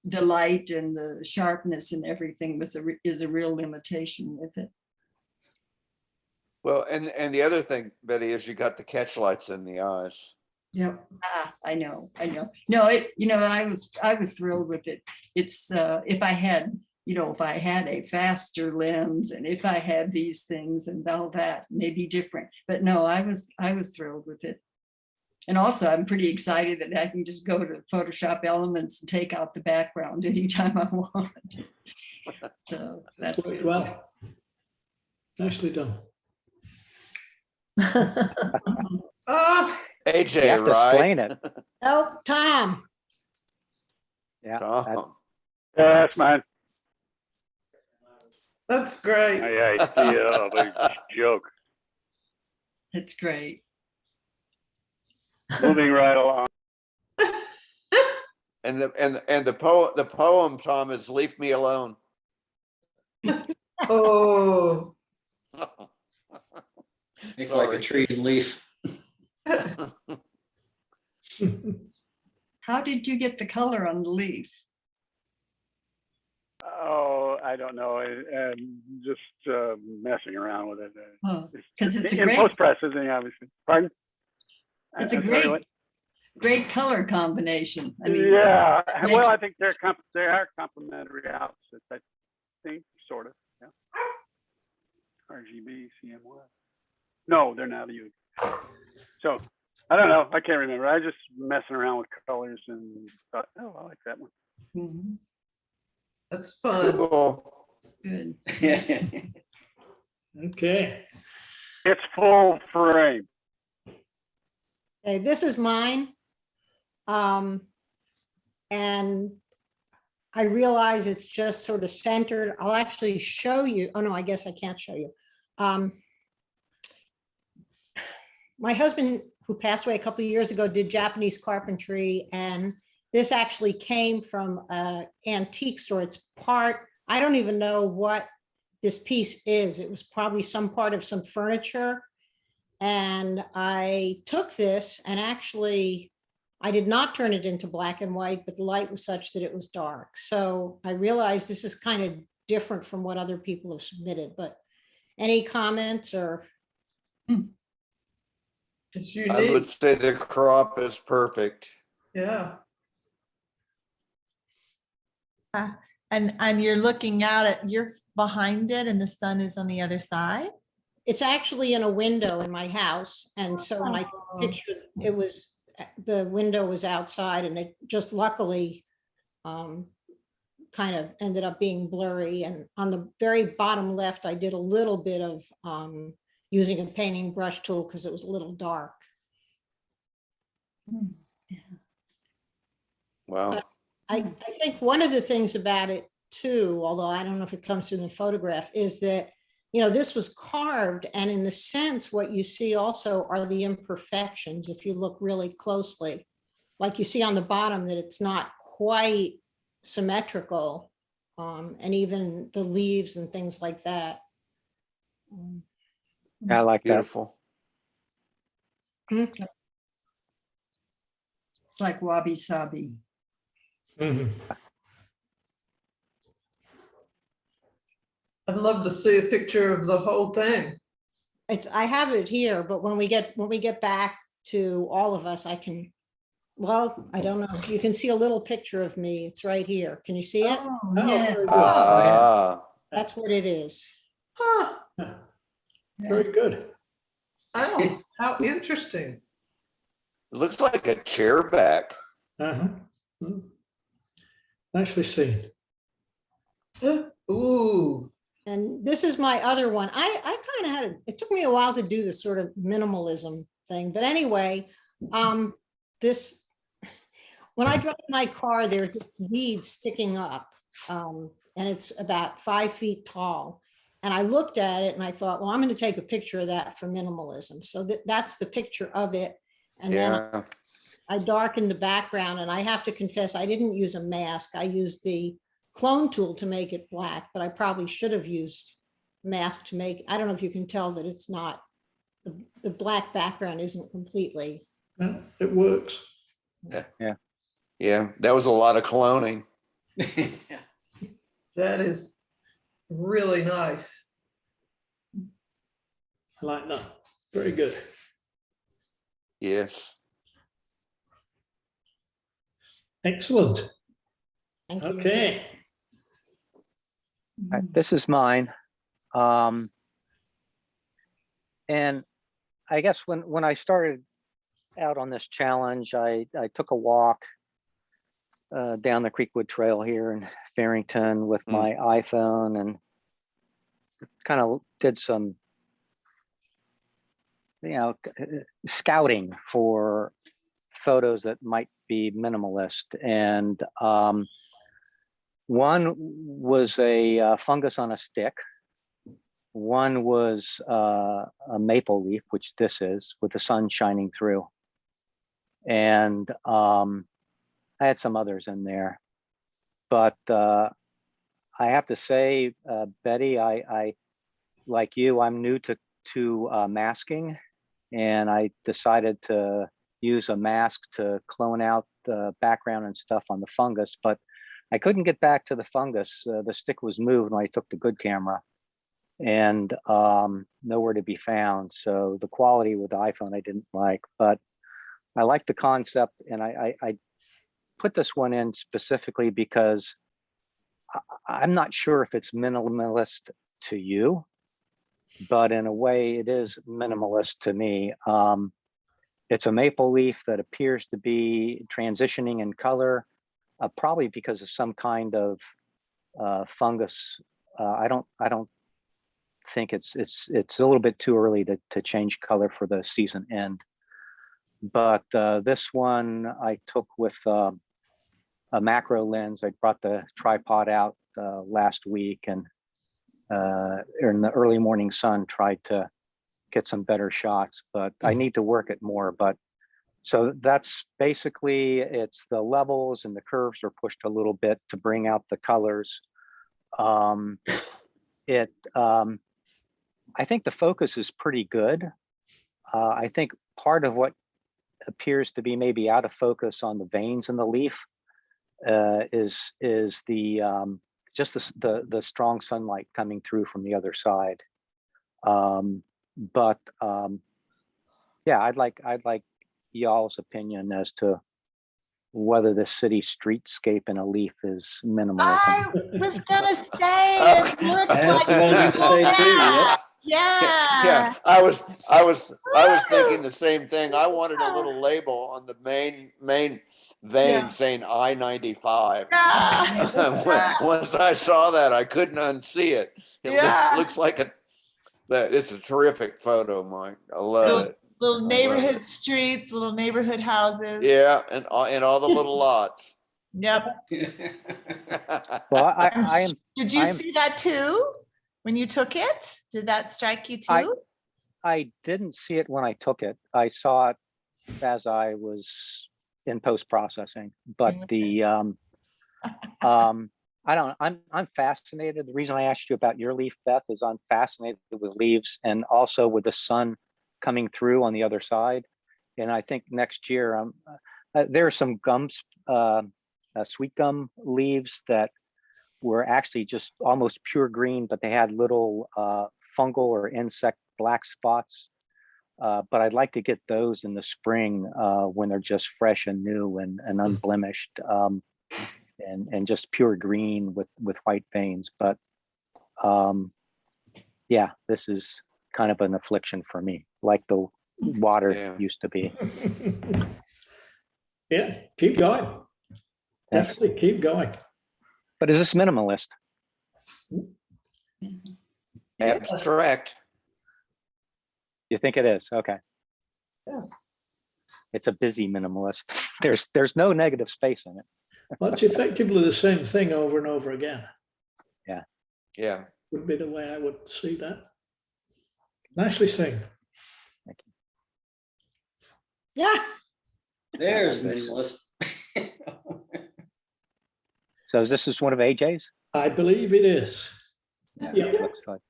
the light and the sharpness and everything is a real limitation with it. Well, and the other thing, Betty, is you got the catch lights in the eyes. Yep. I know. No, I was thrilled with it. It's if I had a faster lens, and if I had these things and all that, maybe different. But no, I was thrilled with it. And also, I'm pretty excited that I can just go to Photoshop Elements and take out the background anytime I want. So that's Worked good. well. Nicely done. AJ, You have to right? explain it. Oh, Tom. Yeah. Tom. Yeah, that's mine. That's great. Yeah, big joke. It's great. Moving right along. And the poem, Tom, is "Leave Me Alone." Oh, Make like a tree and leaf. How did you get the color on the leaf? Oh, I don't know. And just messing around with it. Because it's a in great, post processing, obviously. Pardon? it's a I'm sorry, what? great color combination. I mean, Yeah. makes- Well, I think they are complementary opposites. I think, sort of. Yeah. RGB, CMY. No, they're not you. So I don't know. I can't remember. I just messing around with colors and thought, oh, I like that one. Mhm. that's fun. Cool. Good. Okay. It's full frame. Okay, this is mine. And I realize it's just sort of centered. I'll actually show you. Oh, no, I guess I can't show you. My husband, who passed away a couple of years ago, did Japanese carpentry, and this actually came from an antique store. It's part, I don't even know what this piece is. It was probably some part of some furniture. And I took this, and actually, I did not turn it into black and white, but the light was such that it was dark. So I realized this is kind of different from what other people have submitted, but any comments or? It's I would unique. say the crop is perfect. Yeah. And you're looking out you're behind it and the sun is on the other side? It's actually in a window in my house. And so when I pictured, it was, the window was outside, and it just luckily kind of ended up being blurry. And on the very bottom left, I did a little bit of using a painting brush tool because it was a little dark. Wow. I think one of the things about it too, although I don't know if it comes through in the photograph, is that, you know, this was carved, and in a sense, what you see also are the imperfections. If you look really closely, like you see on the bottom that it's not quite symmetrical, and even the leaves and things like that. I like that. Beautiful. It's like wabi sabi. Mhm. I'd love to see a picture of the whole thing. I have it here, but when we get back to all of us, I can, well, I don't know. You can see a little picture of me. It's right here. Can you see it? Oh, Oh, yeah. very good. Ah, That's what it is. Huh. Very good. Oh, how interesting. it looks like a chair back. Uh-huh. Mm. Nicely seen. Ooh, And this is my other one. I kind of had, it took me a while to do this sort of minimalism thing. But anyway, this, when I drive my car, there's this weed sticking up, and it's about 5 feet tall. And I looked at it and I thought, well, I'm going to take a picture of that for minimalism. So that's the picture of it. And then Yeah. I darkened the background, and I have to confess, I didn't use a mask. I used the clone tool to make it black, but I probably should have used mask to make, I don't know if you can tell that it's not, the black background isn't completely. Yeah, it works. Yeah. That was a lot of cloning. that is really nice. I like that. Very good. Yes. Excellent. Thank you. Okay. This is mine. And I guess when I started out on this challenge, I took a walk down the Creekwood Trail here in Farrington with my iPhone, and kind of did some, scouting for photos that might be minimalist. And one was a fungus on a stick. One was a maple leaf, which this is, with the sun shining through. And I had some others in there. But I have to say, Betty, I like you, I'm new to masking. And I decided to use a mask to clone out the background and stuff on the fungus, but I couldn't get back to the fungus. The stick was moved when I took the good camera, and nowhere to be found. So the quality with the iPhone I didn't like, but I like the concept, and I put this one in specifically because I'm not sure if it's minimalist to you, but in a way it is minimalist to me. It's a maple leaf that appears to be transitioning in color, probably because of some kind of fungus. I don't think it's a little bit too early to change color for the season end. But this one I took with a macro lens. I brought the tripod out last week, and in the early morning sun tried to get some better shots, but I need to work it more. But so that's basically, it's the levels and the curves are pushed a little bit to bring out the colors. I think the focus is pretty good. I think part of what appears to be maybe out of focus on the veins in the leaf is the just the strong sunlight coming through from the other side. Yeah, I'd like y'all's opinion as to whether the city streetscape in a leaf is minimalism. I was gonna say, it looks That's like what I was going to say too. Yep. Yeah. Yeah, I was thinking the same thing. I wanted a little label on the main vein Yeah. saying I-95. Yeah. Once I saw that, I couldn't unsee it. It Yeah. looks like That it's a terrific photo, Mike. I love it. Little love neighborhood streets, little neighborhood houses. Yeah, and all the little lots. Yep. Well, I am, Did you I'm- see that too? When you took it? Did that strike you I- too? I didn't see it when I took it. I saw it as I was in post-processing, but I don't, I'm fascinated. The reason I asked you about your leaf, Beth, is I'm fascinated with leaves and also with the sun coming through on the other side. And I think next year, there are some gums, sweet gum leaves that were actually just almost pure green, but they had little fungal or insect black spots. But I'd like to get those in the spring when they're just fresh and new and unblemished, and just pure green with white veins. But yeah, this is kind of an affliction for me, like the water Yeah. used to be. Yeah, keep going. Thanks. Definitely keep going. But is this minimalist? Abstract. You think it is? Okay. Yes. It's a busy minimalist. There's no negative space in it. Well, it's effectively the same thing over and over again, Yeah. would be the way I would see that. Nicely seen. Yeah. There's minimalist. So this is one of AJ's? I believe it is. Yeah. Looks like.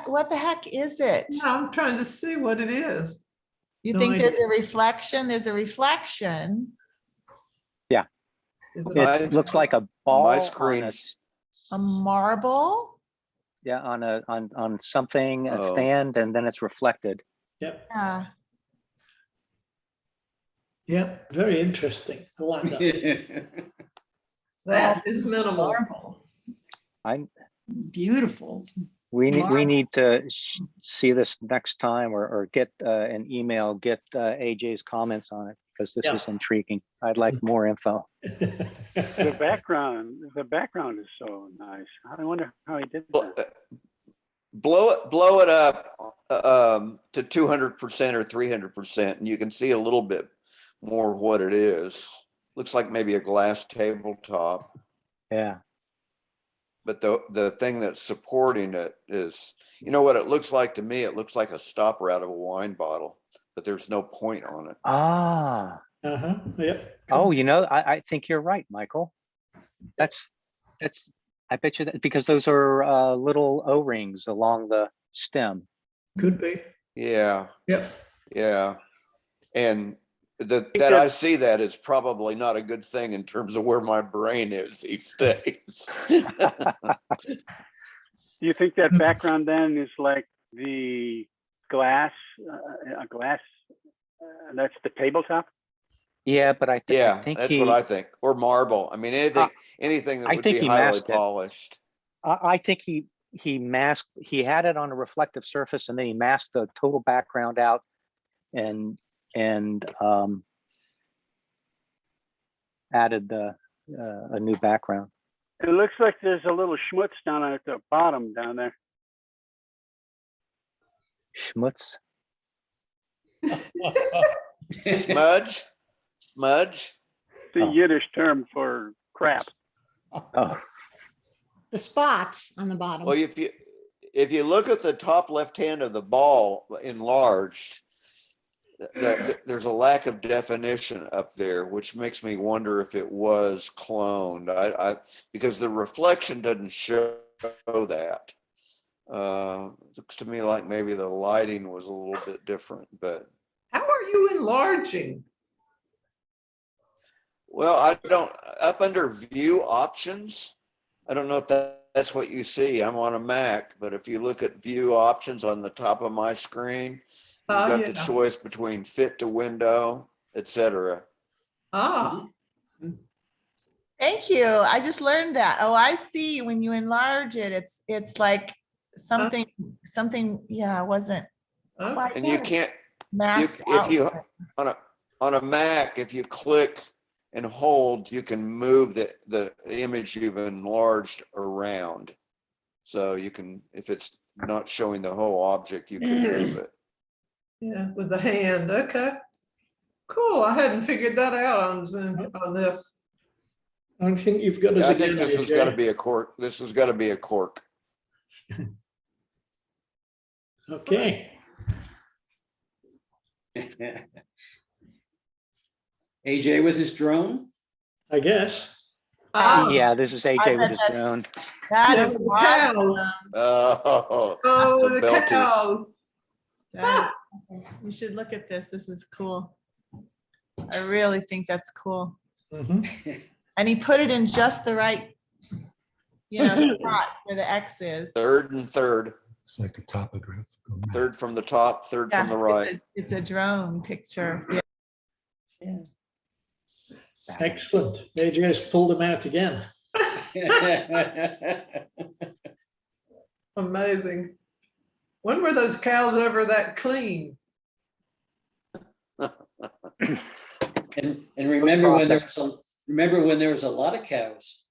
What the heck is it? Yeah, I'm trying to see what it is. You No think there's idea. a reflection? There's a reflection. Is it- My- It looks like a ball on a, screen's- A marble? yeah, on something, a Oh. stand, and then it's reflected. Yep. Yeah. Yeah. Very interesting. I like that. That is minimal. Marble. I'm, Beautiful. we Marvel. need to see this next time or get an email, get AJ's comments on it, because this Yeah. is intriguing. I'd like more info. The background is so nice. I wonder how he did that. Blow it up to 200% or 300%, and you can see a little bit more what it is. Looks like maybe a glass tabletop, Yeah. but the thing that's supporting it is, you know what it looks like to me? It looks like a stopper out of a wine bottle, but there's no point on it. Ah. Uh-huh. Yep. Oh, I think you're right, Michael. That's I bet you that, because those are little O-rings along the stem. Could be. Yeah, Yep. yeah. And that I see that is probably not a good thing in terms of where my brain is these days. Do you think that background then is like the glass, that's the tabletop? Yeah, but I Yeah, think that's what I think. Or marble. I mean, anything that I would think be he highly masked it. polished. I think he masked. He had it on a reflective surface, and then he masked the total background out, and added a new background. It looks like there's a little schmutz down at the bottom down there. Schmutz. Smudge? Smudge? The Oh. Yiddish term for crap. Oh, The spots on the bottom. Well, if you look at the top left hand of the ball enlarged, there's a lack of definition up there, which makes me wonder if it was cloned. Because the reflection doesn't show that. Looks to me like maybe the lighting was a little bit different, but. How are you enlarging? Well, I don't, up under view options, I don't know if that's what you see. I'm on a Mac, but if you look at view options on the top of my screen, you've Oh, got the yeah. choice between fit to window, etc. Ah, Thank you. I just learned that. Oh, I see. When you enlarge it, it's like something, yeah, it wasn't okay. And you can't, masked if you, out. on a Mac, if you click and hold, you can move the image you've enlarged around. So you can, if it's not showing the whole object, you can move it. Yeah, with the hand. Okay. Cool. I hadn't figured that out on Zoom on this. I think you've got us Yeah, I again. think this has AJ. got to be a cork. This has got to be a cork. Okay. AJ with his drone. I guess. Yeah, this is AJ with bet his that's- drone. That Yeah, is the awesome. cows. Oh, Oh, the the Belties. cows. That is- You should look at this. This is cool. I really think that's cool. Mhm. And he put it in just the right, spot where the X is. third and third. It's like a topographical map. Third from the top, third from the Yeah, right. It's a drone picture. Yeah. Excellent. AJ's pulled them out again. Amazing. When were those cows ever that clean? And remember when there was a lot of cows.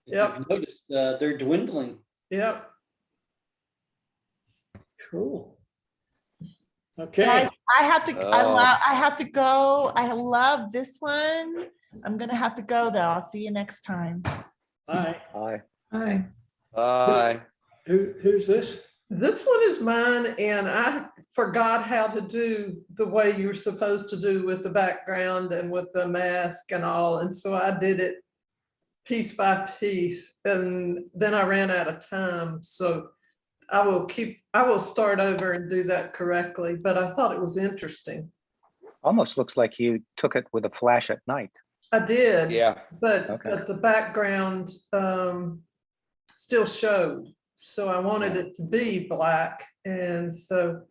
If Yep. you've noticed, they're dwindling. Yep. Cool. Okay. Guys, I have to, Oh. I have to go. I love this one. I'm gonna have to go though. I'll see you next time. Hi. Hi. Hi. Bye. Who's this? This one is mine, and I forgot how to do the way you're supposed to do with the background and with the mask and all. And so I did it piece by piece, and then I ran out of time. So I will start over and do that correctly, but I thought it was interesting. Almost looks like you took it with a flash at night. I did. Yeah. But, Okay. but the background still showed. So I wanted it to be black. And so,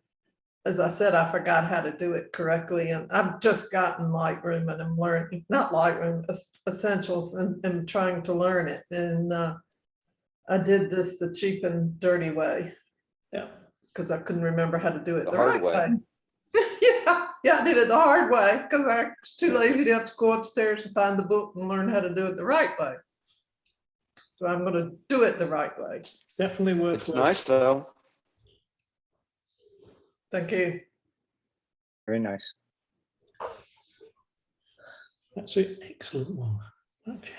as I said, I forgot how to do it correctly. And I've just gotten Lightroom, and I'm learning, not Lightroom, Essentials, and trying to learn it. And I did this the cheap and dirty way. Yeah. Because I couldn't remember how to do it The the hard right way. way. Yeah, I did it the hard way because I was too lazy to have to go upstairs and find the book and learn how to do it the right way. So I'm going to do it the right way. Definitely worth It's it. nice though. Thank you. Very nice. That's an excellent one. Okay.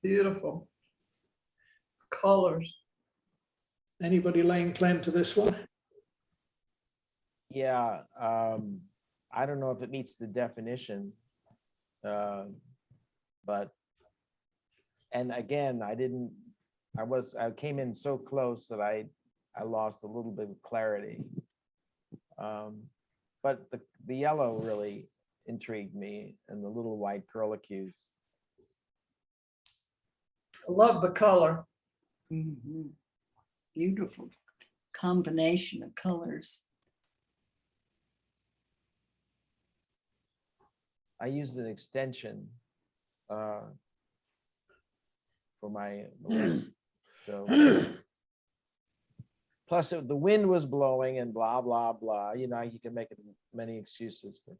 Beautiful. Colors. Anybody laying claim to this one? Yeah, I don't know if it meets the definition. But, and again, I came in so close that I lost a little bit of clarity. But the yellow really intrigued me, and the little white curlicues. I love the color. Mhm. Beautiful combination of colors. I used an extension for my so plus the wind was blowing and blah blah blah, you can make many excuses, but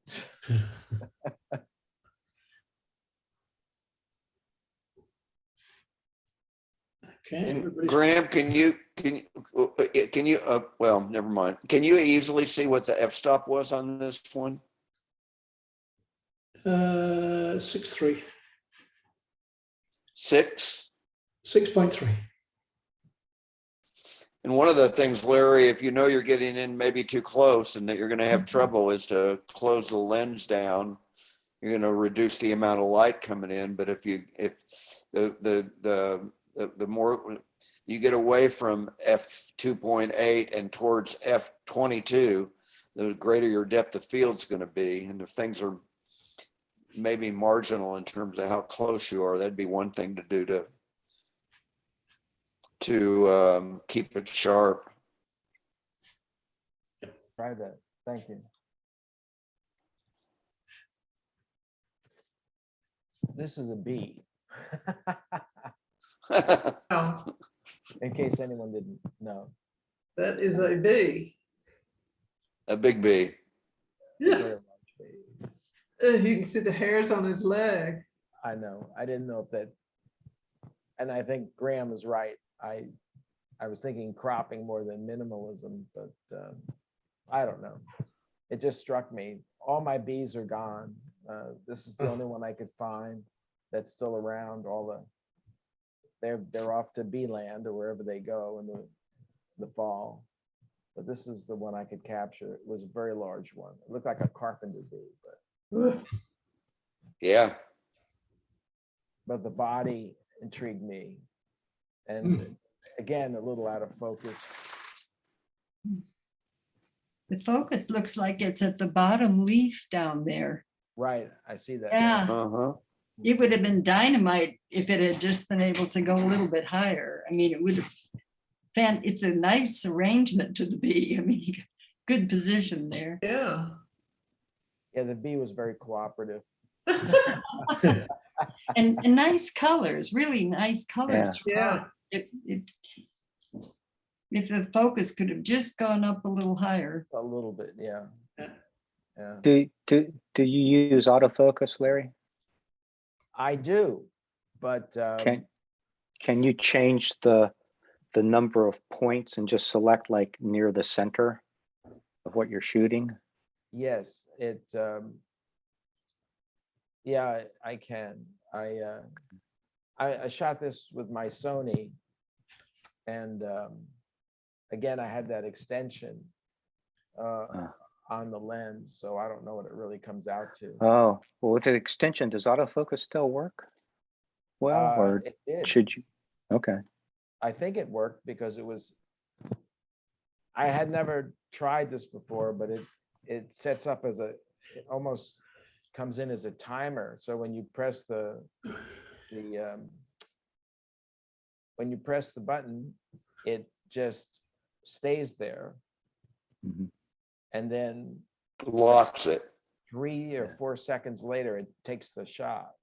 Okay. And everybody's- Graham, can you, well, never mind. Can you easily see what the f-stop was on this one? 6.3. 6? 6.3. And one of the things, Larry, if you know you're getting in maybe too close and that you're going to have trouble, is to close the lens down. You're going to reduce the amount of light coming in. But if the more you get away from f2.8 and towards f22, the greater your depth of field is going to be. And if things are maybe marginal in terms of how close you are, that'd be one thing to do to keep it sharp. try that. Thank you. This is a B. Wow, In case anyone didn't know. that is a B. A big B. Yeah. Very large B. You can see the hairs on his leg. I know. I didn't know if that, and I think Graham is right. I was thinking cropping more than minimalism, but I don't know. It just struck me. All my bees are gone. This is the only one I could find that's still around. They're off to bee land or wherever they go in the fall. But this is the one I could capture. It was a very large one. It looked like a carpenter bee, Yeah. but the body intrigued me. And again, a little out of focus. The focus looks like it's at the bottom leaf down there. Right, I see that. Yeah, Uh-huh. it would have been dynamite if it had just been able to go a little bit higher. I mean, it would have, it's a nice arrangement to the bee. I mean, good position there. Yeah. Yeah, the bee was very cooperative. And nice colors, really nice colors. Yeah. If the focus could have just gone up a little higher. A little bit, yeah. Yeah, Do you use autofocus, Larry? I do, but Can you change the number of points and just select like near the center of what you're shooting? yes, yeah, I can. I shot this with my Sony, and again, I had that extension on the lens, so I don't know what it really comes out to. Oh, well, with the extension, does autofocus still work? Well, or It did. should you? Okay. I think it worked because I had never tried this before, but it sets up as it almost comes in as a timer. So when you press the button, it just stays there. Mhm. And then Locks it. 3 or 4 seconds later, it takes the shot.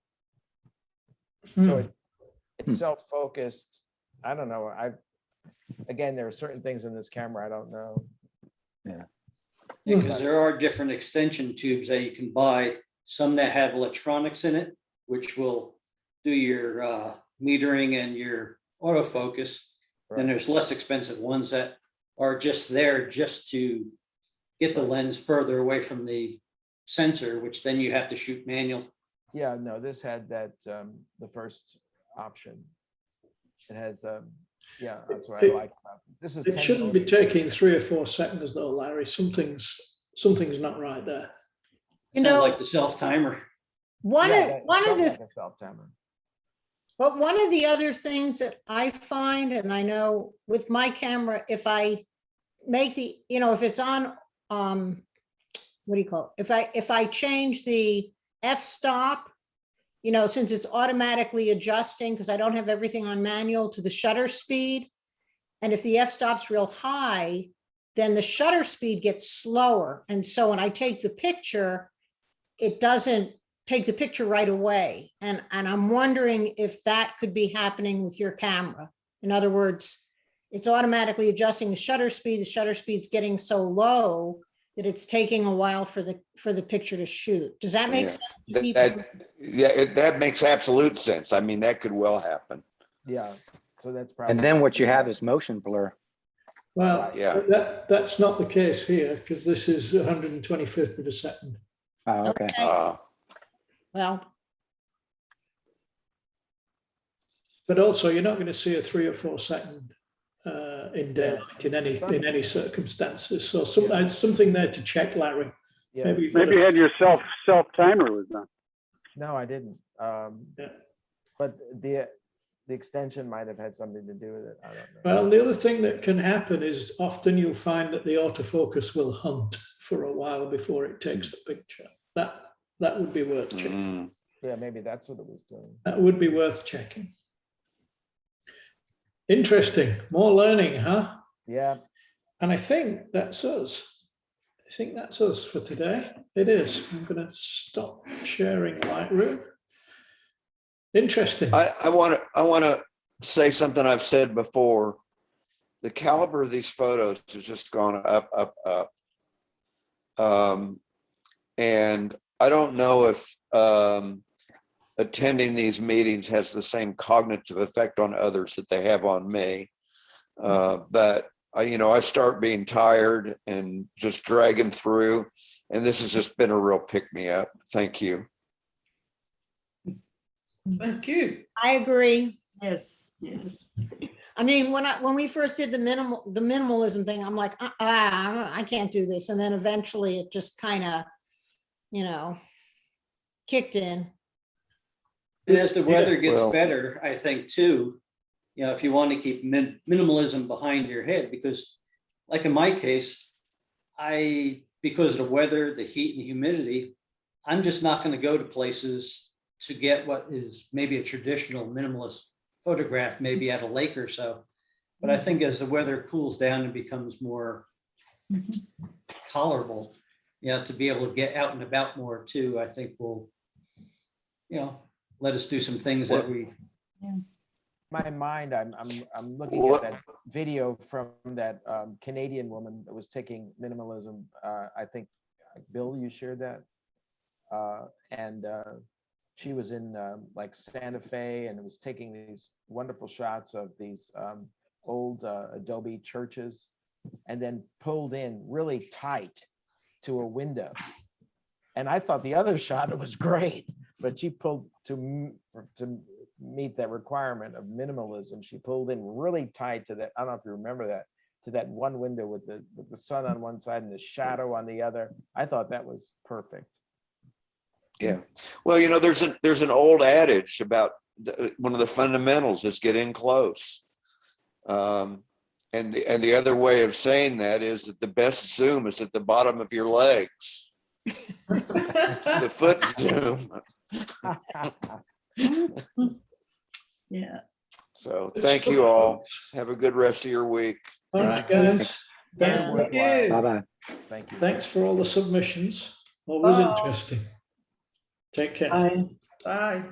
Hmm. So it's self-focused. I don't know. Again, there are certain things in this camera I don't know. Because there are different extension tubes that you can buy, some that have electronics in it, which will do your metering and your autofocus. Then Right. there's less expensive ones that are just there just to get the lens further away from the sensor, which then you have to shoot manual. Yeah, no, this had that, the first option. It has, yeah, that's what I like about it. This is It 10 shouldn't be millimeters. taking 3 or 4 seconds though, Larry. Something's not right there. You Sounds know, like the self-timer. One Yeah, of that one of felt the like a self-timer. But one of the other things that I find, and I know with my camera, if I make the, if it's on, what do you call it? If I change the f-stop, since it's automatically adjusting, because I don't have everything on manual, to the shutter speed. And if the f-stop's real high, then the shutter speed gets slower. And so when I take the picture, it doesn't take the picture right away. And I'm wondering if that could be happening with your camera. In other words, it's automatically adjusting the shutter speed's getting so low that it's taking a while for the picture to shoot. Does that make Yeah. sense? to people? That makes absolute sense. I mean, that could well happen. Yeah, so that's probably. And then what you have is motion blur. Well, Yeah. that's not the case here because this is 125th of a second. Oh, okay. Well, But also, you're not going to see a 3 or 4 second in daylight in any circumstances. So something there to check, Larry. Yeah. Maybe Maybe you had your self timer was done. No, I didn't. Yeah. But the extension might have had something to do with it. I don't know. Well, the other thing that can happen is often you'll find that the autofocus will hunt for a while before it takes the picture. That would be worth checking. Yeah, maybe that's what it was doing. That would be worth checking. Interesting. More learning, huh? Yeah. And I think that's us. I think that's us for today. It is. I'm going to stop sharing Lightroom. Interesting. I want to say something I've said before. The caliber of these photos has just gone up. And I don't know if attending these meetings has the same cognitive effect on others that they have on me. But I start being tired and just dragging through, and this has just been a real pick me up. Thank you. Thank you. I agree. Yes, yes. I mean, when we first did the minimalism thing, I'm like, I can't do this. And then eventually it just kind of, kicked in. And as the weather gets Well- better, I think too, if you want to keep minimalism behind your head, because like in my case, because of the weather, the heat and humidity, I'm just not going to go to places to get what is maybe a traditional minimalist photograph, maybe at a lake or so. But I think as the weather cools down and becomes more tolerable, to be able to get out and about more too, I think will, let us do some things that we. My mind, I'm looking at that video from that Canadian woman that was taking minimalism. I think, Bill, you shared that. And she was in like Santa Fe and was taking these wonderful shots of these old adobe churches, and then pulled in really tight to a window. And I thought the other shot was great, but she pulled to meet that requirement of minimalism. She pulled in really tight to that. I don't know if you remember that, to that one window with the sun on one side and the shadow on the other. I thought that was perfect. Yeah. Well, there's an old adage about one of the fundamentals is get in close. And the other way of saying that is that the best zoom is at the bottom of your legs. The foot zoom. Yeah. So thank you all. Have a good rest of your week. All right, guys. Thank you. Bye-bye. Thank you. Thanks for all the submissions. Always Bye. interesting. Take care. Bye. Bye.